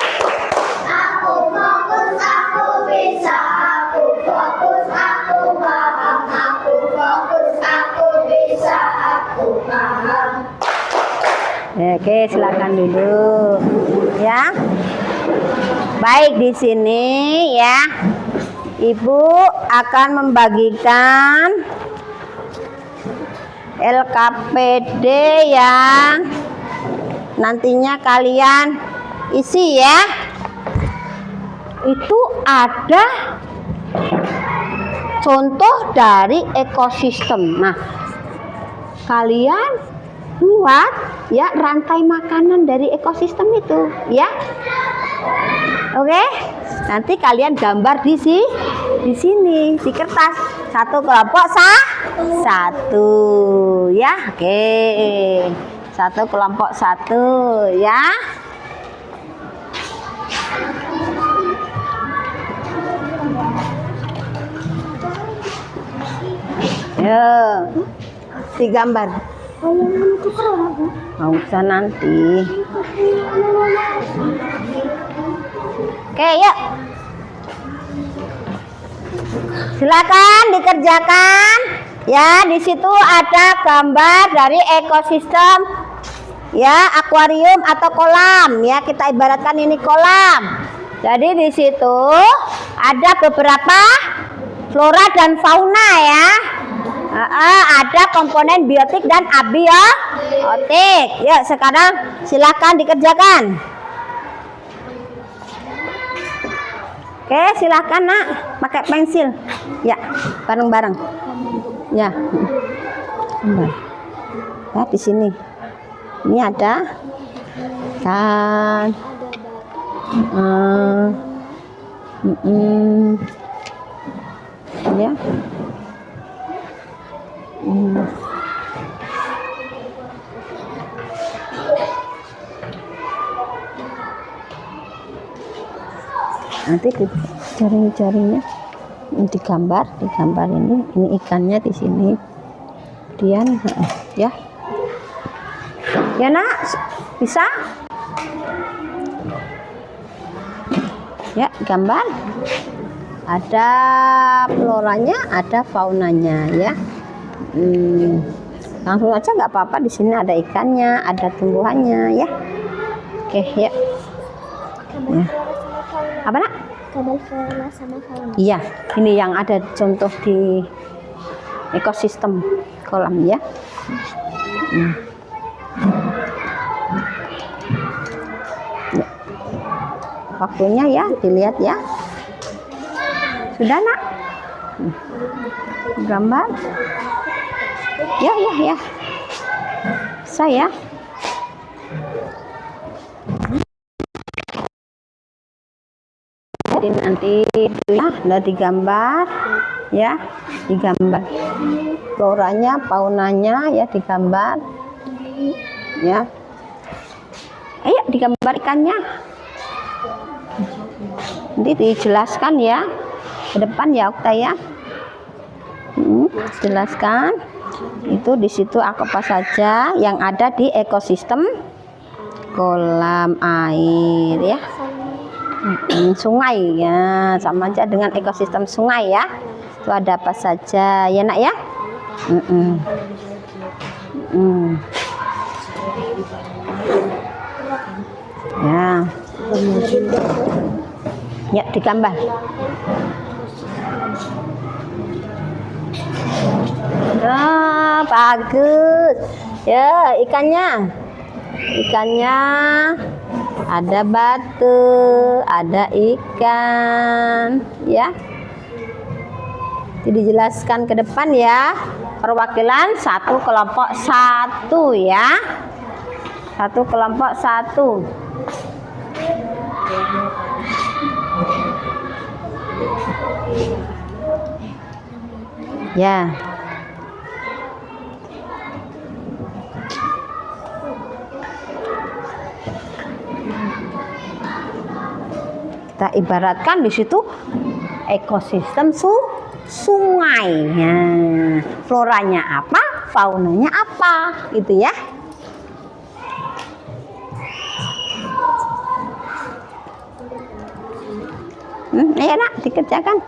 Aku fokus, aku bisa. Aku fokus, aku paham. Aku fokus, aku bisa. Aku paham. Oke, silakan dulu ya. Baik, di sini ya Ibu akan membagikan LKPD yang nantinya kalian isi ya. Itu ada contoh dari ekosistem. Nah, kalian buat ya rantai makanan dari ekosistem itu ya. Oke, nanti kalian gambar di sini di kertas. Satu kelompok satu ya. Oke, satu kelompok satu ya. Yo, digambar. Nggak usah nanti. Oke, yuk. Silakan dikerjakan. Ya, di situ ada gambar dari ekosistem ya, akuarium atau kolam ya. Kita ibaratkan ini kolam. Jadi di situ ada beberapa flora dan fauna ya. Ada komponen biotik dan abiotik. Yuk, sekarang silakan dikerjakan. Oke, silakan nak, pakai pensil. Ya, bareng-bareng. Ya, ya di sini. Ini ada kan. Ya. Nanti jaring-jaringnya digambar ini ikannya di sini. Kemudian ya. Ya nak, bisa? Ya, gambar. Ada floranya, ada faunanya ya. Langsung aja nggak apa-apa, di sini ada ikannya, ada tumbuhannya ya. Oke ya. Ya. Apa nak? Gambar flora sama fauna. Iya, ini yang ada contoh di ekosistem kolam ya. Ya. Waktunya ya, dilihat ya. Sudah nak? Gambar. Ya. Saya. Jadi nanti ya, udah digambar ya, digambar floranya, faunanya ya, digambar ya. Ayo digambar ikannya. Nanti dijelaskan ya ke depan ya Okta ya. Jelaskan itu di situ apa saja yang ada di ekosistem kolam air ya. Sungai ya, sama aja dengan ekosistem sungai ya. Itu ada apa saja ya nak ya. Ya. Ya, digambar. Bagus. Ya, ikannya ada batu, ada ikan ya. Jadi dijelaskan ke depan ya. Perwakilan satu kelompok satu ya. Satu kelompok satu. Ya. Kita ibaratkan di situ ekosistem sungai. Nah, floranya apa, faunanya apa, gitu ya. Ayo nak, dikerjakan.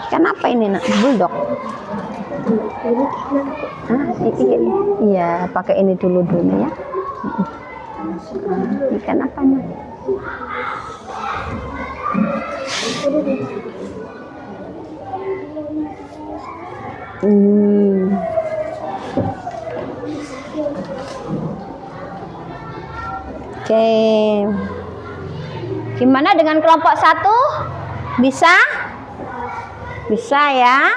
Kenapa ini nak? Bulldog. Iya, pakai ini dulu ya. Ikan apa nak? Oke. Gimana dengan kelompok 1? Bisa? Bisa ya.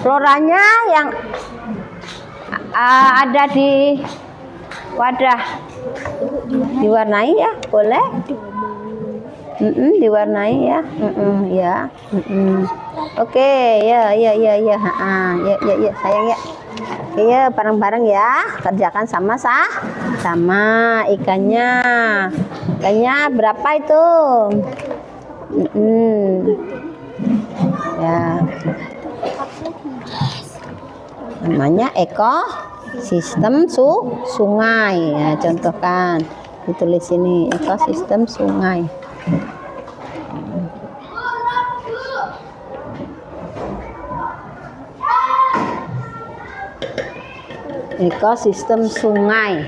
Floranya yang ada di wadah diwarnai ya, boleh? Diwarnai ya. Ya. Oke, ya sayang ya. Oke ya, bareng-bareng ya, kerjakan sama ikannya. Ikannya berapa itu? Ya. Namanya ekosistem sungai ya, contohkan ditulis ini ekosistem sungai. Ekosistem sungai.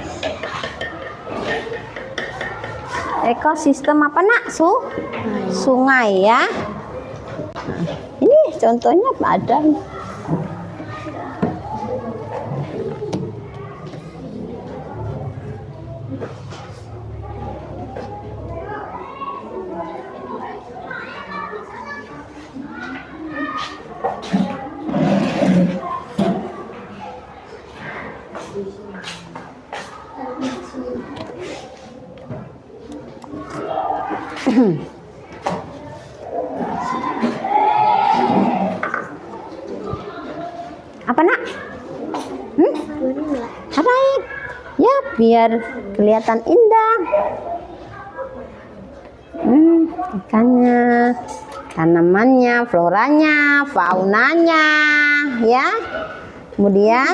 Ekosistem apa nak? Sungai ya. Ini contohnya ada. Apa nak? Apain? Ya biar kelihatan indah. Ikannya, tanamannya, floranya, faunanya, ya. Kemudian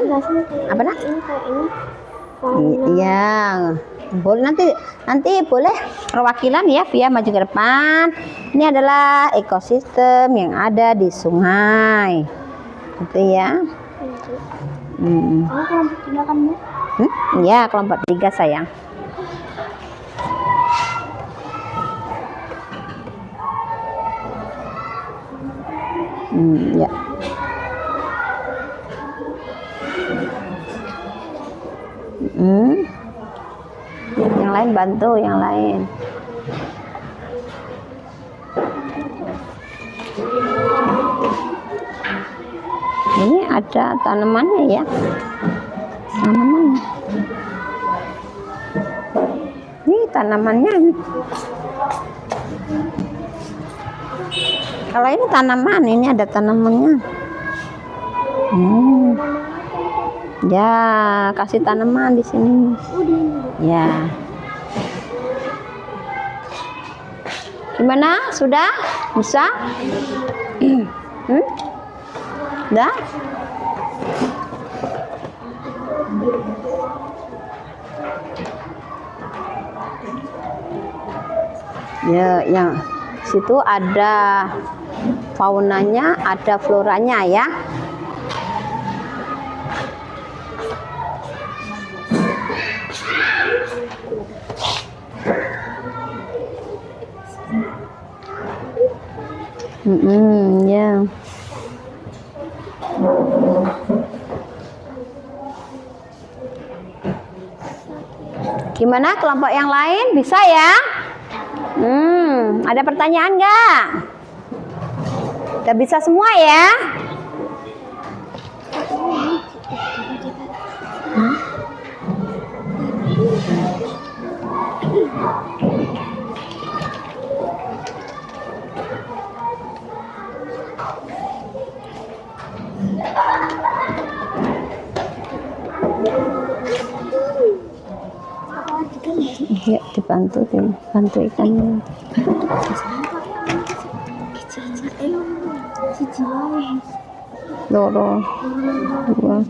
apa nak? Iya, boleh nanti boleh perwakilan ya, via maju ke depan. Ini adalah ekosistem yang ada di sungai, gitu ya. Kelompok 3 kan Bu? Ya, kelompok 3 sayang. Ya. Yang lain bantu, yang lain. Ini ada tanamannya ya, tanamannya. Ini tanamannya. Kalau ini tanaman, ini ada tanamannya. Ya, kasih tanaman di sini. Ya. Gimana? Sudah? Bisa? Udah? Ya, yang situ ada faunanya, ada floranya ya. Ya. Gimana kelompok yang lain? Bisa ya? Ada pertanyaan nggak? Udah bisa semua ya? Ya, dibantu ikannya. Loro, dua.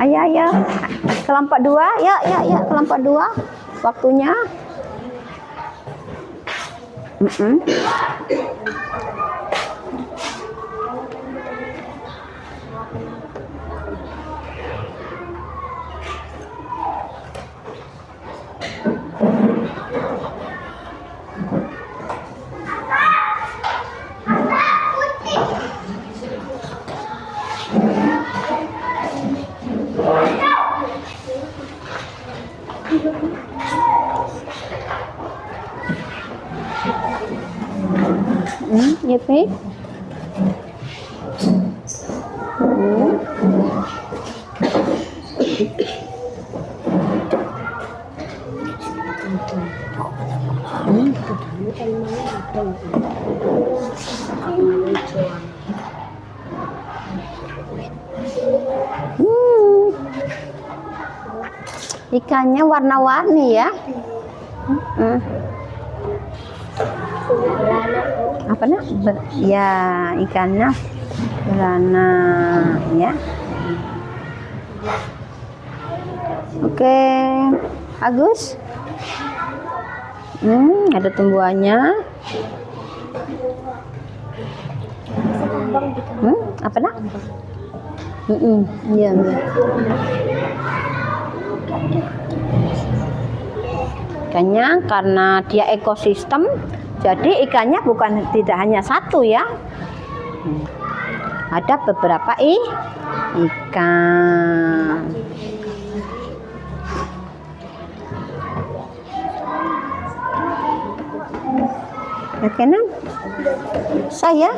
Ayo, kelompok 2, ya, kelompok 2, waktunya. Nhiệt huyết. Ikannya warna-warni ya. Apa nak? Ya, ikannya berwarna ya. Oke, bagus. Ada tumbuhannya. Apa nak? Iya. Ikannya karena dia ekosistem, jadi ikannya bukan tidak hanya satu ya. Ada beberapa ikan. Oke, Nang. Saya.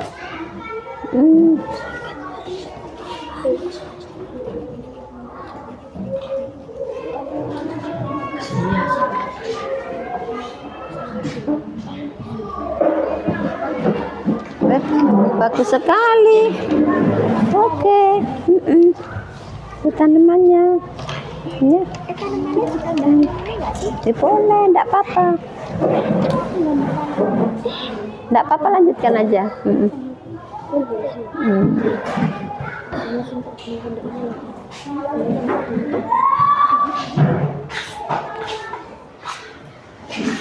Bagus sekali. Oke. Itu tanamannya. Ya. Tanamannya nggak sih? Boleh, enggak apa-apa. Enggak apa-apa, lanjutkan aja.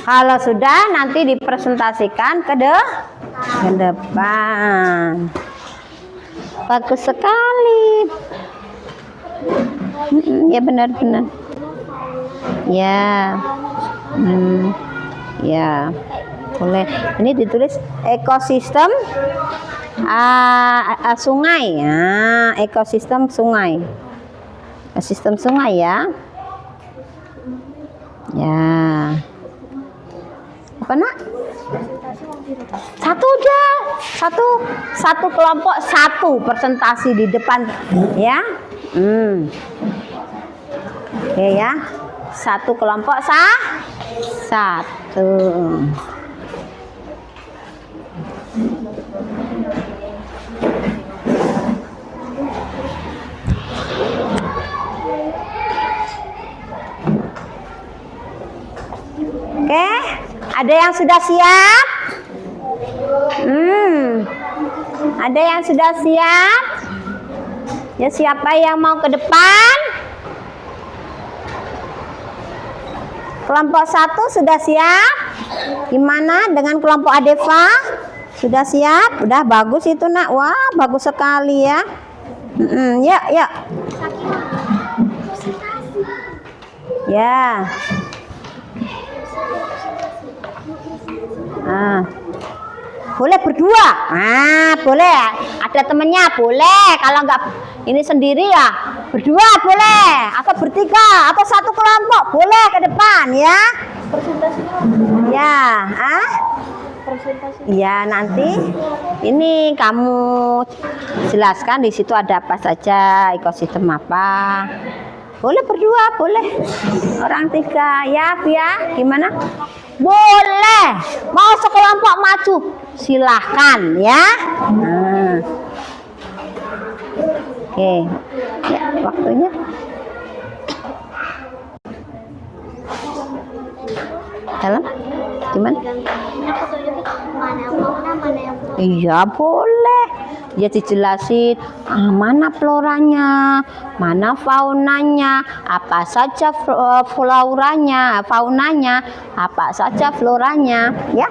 Kalau sudah nanti dipresentasikan ke depan. Bagus sekali. Ya benar-benar. Ya. Ya. Boleh. Ini ditulis ekosistem sungai. Ya, ekosistem sungai. Ekosistem sungai ya. Ya. Apa nak? Satu udah. Satu kelompok, satu presentasi di depan ya. Oke ya. Satu kelompok satu. Oke, ada yang sudah siap? Ada yang sudah siap? Ya, siapa yang mau ke depan? Kelompok 1 sudah siap? Gimana dengan kelompok Adeva? Sudah siap? Udah bagus itu nak. Wah, bagus sekali ya. Ya. Ya. Boleh berdua. Boleh. Ada temennya boleh. Kalau nggak ini sendiri ya berdua boleh. Atau bertiga atau satu kelompok boleh ke depan ya. Presentasinya. Ya. Presentasi. Ya, nanti ini kamu jelaskan di situ ada apa saja, ekosistem apa. Boleh berdua, boleh. Orang 3 ya, Via. Gimana? Boleh. Mau sekelompok maju, silahkan ya. Oke. Ya, waktunya. Dalam? Gimana? Aku tunjukin mana yang fauna, mana yang flora. Iya boleh. Ya dijelasin mana floranya, mana faunanya, apa saja floranya, faunanya, apa saja floranya, ya?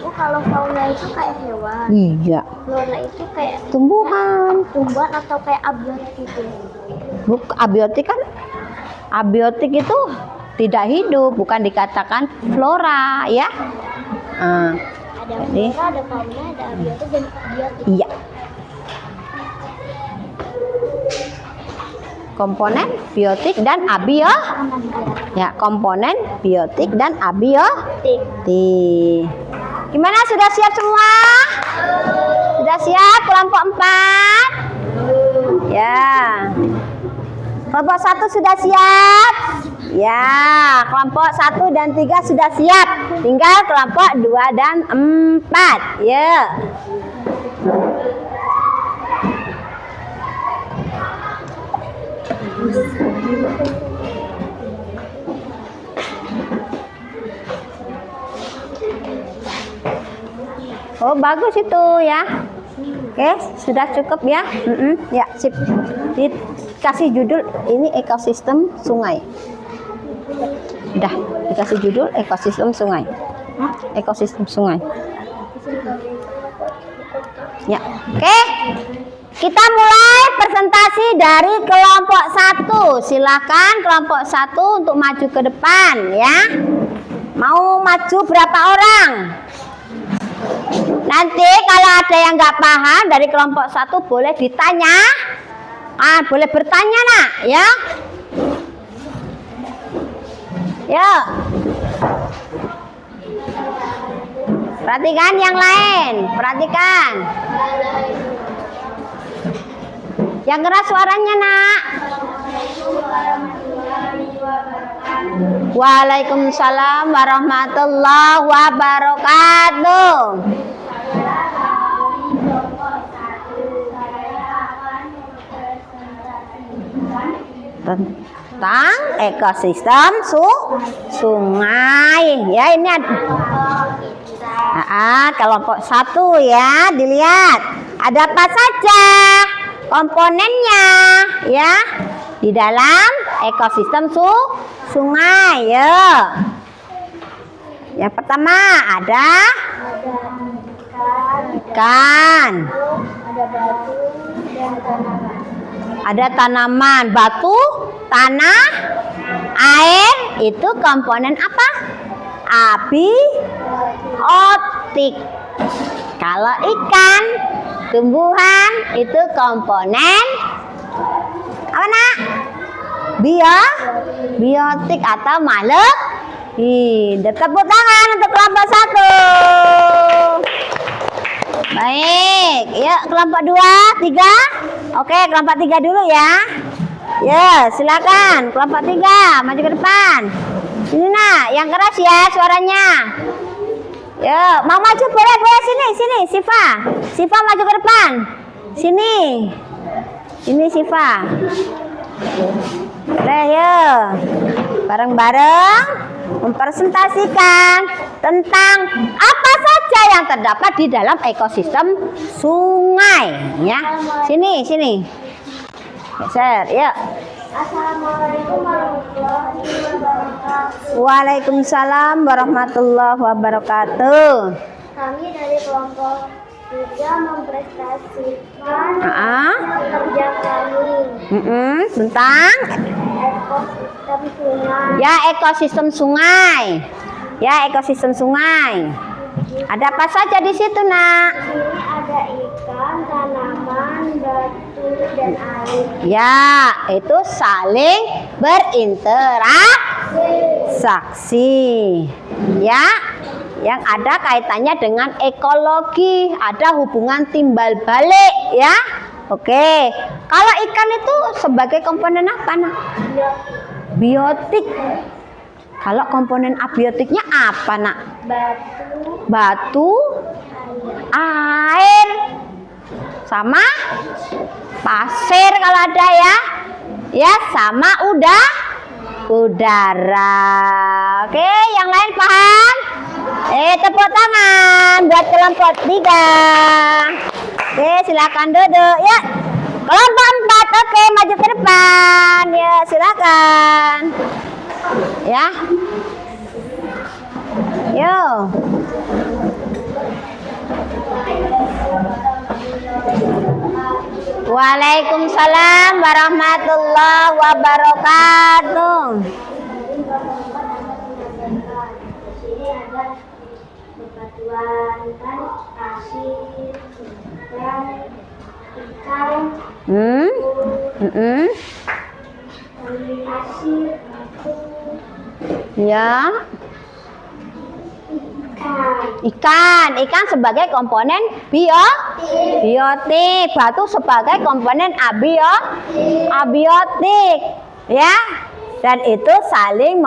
Oh, kalau fauna itu kayak hewan. Iya. Flora itu kayak Tumbuhan. tumbuhan atau kayak abiotik gitu. Abiotik kan? Abiotik itu tidak hidup, bukan dikatakan flora, ya? Ada flora, ada fauna, ada abiotik dan abiotik. Iya. Komponen biotik dan ya, komponen biotik dan abiotik. Gimana, sudah siap semua? Sudah siap kelompok 4? Ya. Kelompok 1 sudah siap? Ya, kelompok 1 dan 3 sudah siap. Tinggal kelompok 2 dan 4. Ya. Oh, bagus itu ya. Oke, sudah cukup ya. Ya, sip. Dikasih judul ini ekosistem sungai. Udah, dikasih judul ekosistem sungai. Ekosistem sungai. Ya, oke. Kita mulai presentasi dari kelompok 1. Silakan kelompok 1 untuk maju ke depan ya. Mau maju berapa orang? Nanti kalau ada yang nggak paham dari kelompok 1 boleh ditanya. Boleh bertanya nak ya. Ya. Perhatikan yang lain, perhatikan. Yang keras suaranya nak. Waalaikumsalam warahmatullahi wabarakatuh. Tentang ekosistem sungai ya, ini ada kelompok 1 ya, dilihat ada apa saja komponennya ya di dalam ekosistem sungai ya. Yang pertama ada ikan, Ada batu dan tanaman. ada tanaman, batu, tanah, air. Itu komponen apa? Abiotik. Kalau ikan, tumbuhan, itu komponen apa nak? Biotik atau makhluk hidup. Tepuk tangan untuk kelompok 1. Baik, yuk kelompok 2, 3. Oke, kelompok 3 dulu ya. Ya, silakan kelompok 3 maju ke depan. Sini nak, yang keras ya suaranya. Yuk, mau maju boleh sini, Siva maju ke depan. Sini Siva. Boleh yuk, bareng-bareng mempresentasikan tentang apa saja yang terdapat di dalam ekosistem sungai ya. Sini. Geser, yuk. Assalamualaikum warahmatullahi wabarakatuh. Waalaikumsalam warahmatullahi wabarakatuh. Kami dari kelompok 3 mempresentasikan kerja kami Tentang ekosistem sungai. ekosistem sungai. Ada apa saja di situ nak? Di sini ada ikan, tanaman, batu, dan air. Ya, itu saling berinteraksi. Ya, yang ada kaitannya dengan ekologi, ada hubungan timbal balik ya. Oke. Kalau ikan itu sebagai komponen apa nak? Biotik. Kalau komponen abiotiknya apa nak? Batu, air, sama pasir kalau ada ya. Ya, sama udara. Oke, yang lain paham? Tepuk tangan buat kelompok 3. Oke, silakan duduk ya. Kelompok 4, oke, maju ke depan. Ya, silakan. Ya. Yo. Waalaikumsalam warahmatullahi wabarakatuh. Di sini ada bebatuan kan, pasir, ikan, pasir, Ya. Ikan sebagai komponen biotik, batu sebagai komponen abiotik, ya. Dan itu saling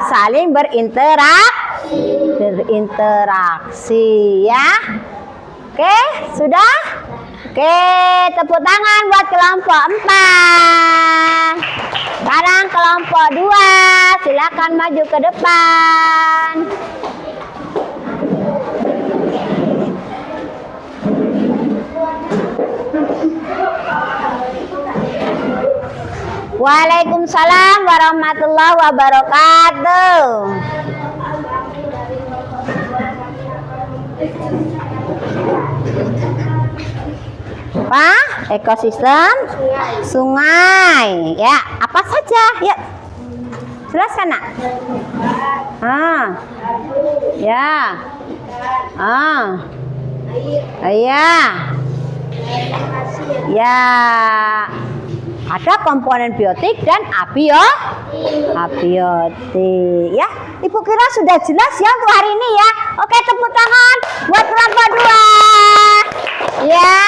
saling berinteraksi, ya. Oke, sudah? Oke, tepuk tangan buat kelompok 4. Sekarang kelompok 2, silakan maju ke depan. Waalaikumsalam warahmatullahi wabarakatuh. Apa? Ekosistem sungai. Ya, apa saja? Ya. Jelaskan, Nak. Ya. Iya. Ya. Ada komponen biotik dan abiotik, ya. Ibu kira sudah jelas ya untuk hari ini ya. Oke, tepuk tangan buat kelompok 2. Ya.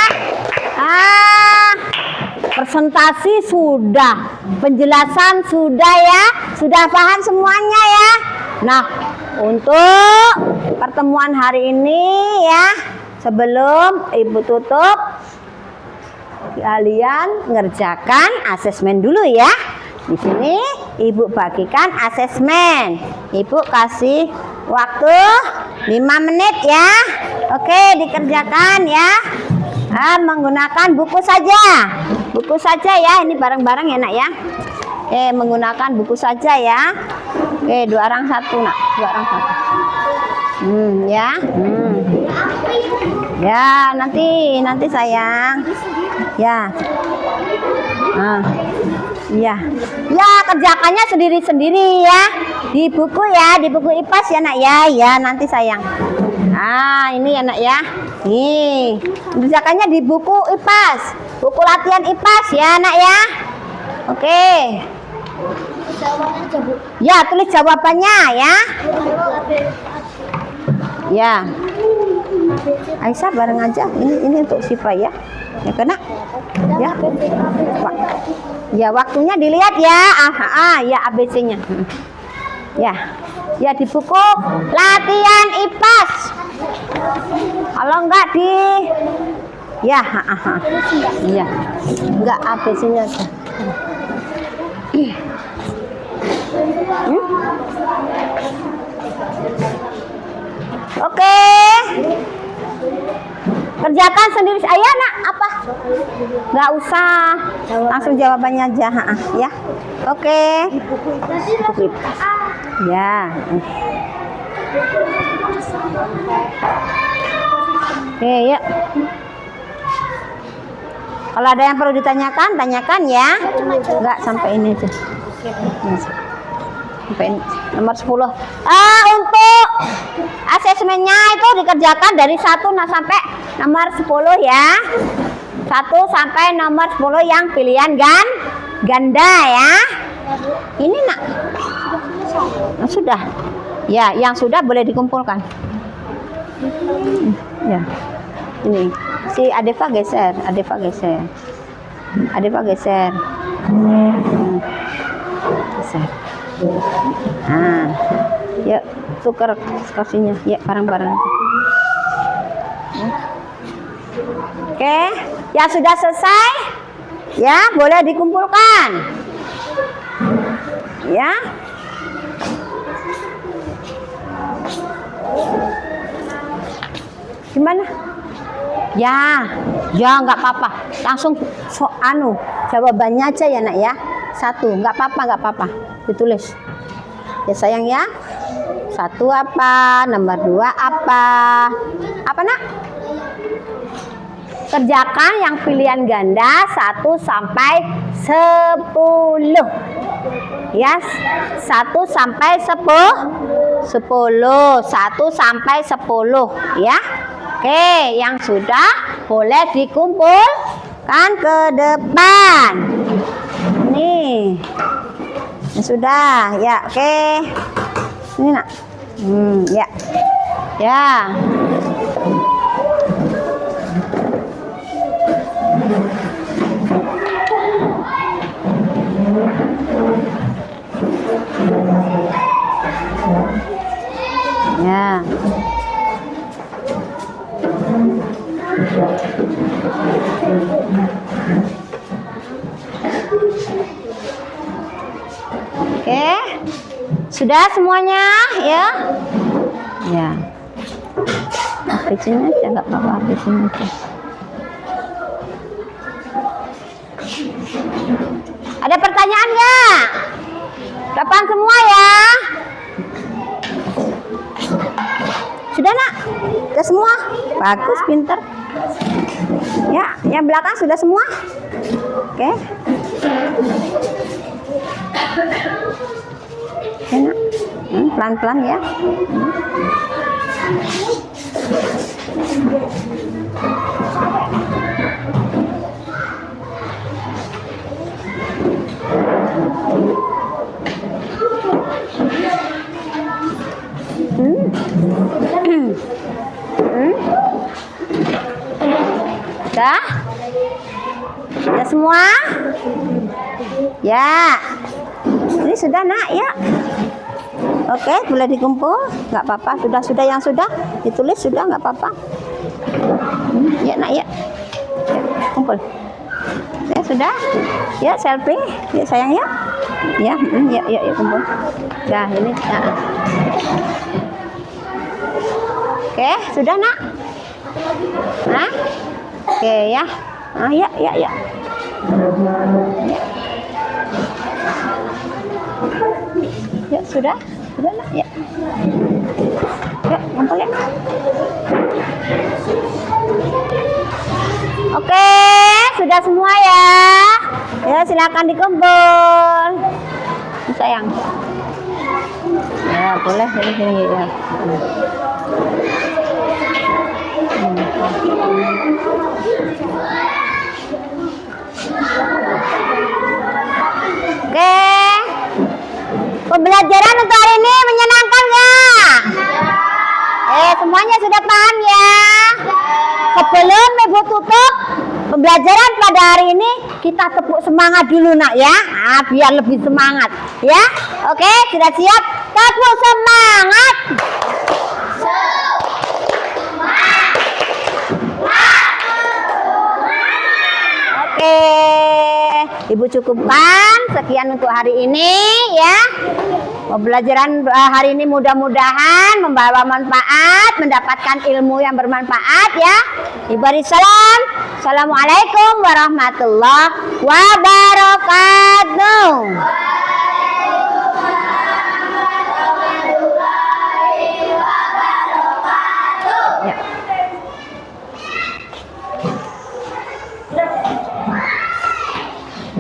Presentasi sudah, penjelasan sudah ya, sudah paham semuanya ya. Nah, untuk pertemuan hari ini ya, sebelum Ibu tutup, kalian ngerjakan asesmen dulu ya. Di sini Ibu bagikan asesmen. Ibu kasih waktu 5 menit ya. Oke, dikerjakan ya. Menggunakan buku saja. Buku saja ya, ini bareng-bareng ya, Nak ya. Menggunakan buku saja ya. Oke, 2 orang 1, Nak. 2 orang 1. Ya. Ya, nanti sayang. Ya. Ya. Ya, kerjakannya sendiri-sendiri ya. Di buku ya, di buku IPAS ya, Nak ya. Ya, nanti sayang. Ini ya, Nak ya. Nih, kerjakannya di buku IPAS. Buku latihan IPAS ya, Nak ya. Oke. Ya, tulis jawabannya ya. Ya. Aisyah bareng aja. Ini untuk Siva ya. Ya kena. Ya. Ya, waktunya dilihat ya. Ya ABC-nya. Ya. Ya, di buku latihan IPAS. Kalau enggak di ya, iya. Enggak ABC-nya aja. Oke. Kerjakan sendiri. Ayo, Nak, apa? Enggak usah. Langsung jawabannya aja, ya. Oke. Buku IPAS. Ya. Oke, ya. Kalau ada yang perlu ditanyakan, tanyakan ya. Enggak, sampai ini aja. Sampai ini, nomor 10. Untuk asesmennya itu dikerjakan dari 1 sampai nomor 10 ya. 1 sampai nomor 10 yang pilihan ganda ya. Ini, Nak. Sudah. Ya, yang sudah boleh dikumpulkan. Ya. Ini. Si Adeva geser. Geser. Geser. Yuk, tukar kursinya. Ya, bareng-bareng. Oke, ya sudah selesai. Ya, boleh dikumpulkan. ya. Gimana? Ya nggak apa-apa. Langsung jawabannya aja ya nak ya. 1, nggak apa-apa. Ditulis. Ya sayang ya. 1 apa? Nomor 2 apa? Apa nak? Kerjakan yang pilihan ganda 1 sampai 10. Ya, 1 sampai 10. 1 sampai 10 ya. Oke, yang sudah boleh dikumpulkan ke depan. Nih. Yang sudah, ya oke. Ini nak. Ya. Ya. Ya. Oke. Sudah semuanya ya? Ya. Habisin aja, nggak apa-apa, habisin aja. Ada pertanyaan nggak? Depan semua ya. Sudah nak? Sudah semua? Bagus, pinter. Ya, yang belakang sudah semua? Oke. Oke nak. Pelan-pelan ya. Sudah? Sudah semua? Ya. Ini sudah nak ya. Oke, boleh dikumpul, nggak apa-apa. Sudah yang sudah ditulis sudah nggak apa-apa. Ya nak ya. Kumpul. Ya sudah. Ya selfie. Ya sayang ya. Ya, ya kumpul. Ya ini. Ya. Oke, sudah nak. Nah. Oke ya. Ah ya. Ya. Ya sudah nak ya. Ya, kumpul ya. Oke, sudah semua ya. Ya, silakan dikumpul. Sayang. Ya, boleh sini ya. Oke. Pembelajaran untuk hari ini menyenangkan nggak? Semuanya sudah paham ya? Sebelum Ibu tutup pembelajaran pada hari ini, kita tepuk semangat dulu nak ya. Biar lebih semangat ya. Oke, sudah siap? Tepuk semangat. Oke, Ibu cukupkan sekian untuk hari ini ya. Pembelajaran hari ini mudah-mudahan membawa manfaat, mendapatkan ilmu yang bermanfaat ya. Ibu beri salam. Assalamualaikum warahmatullahi wabarakatuh.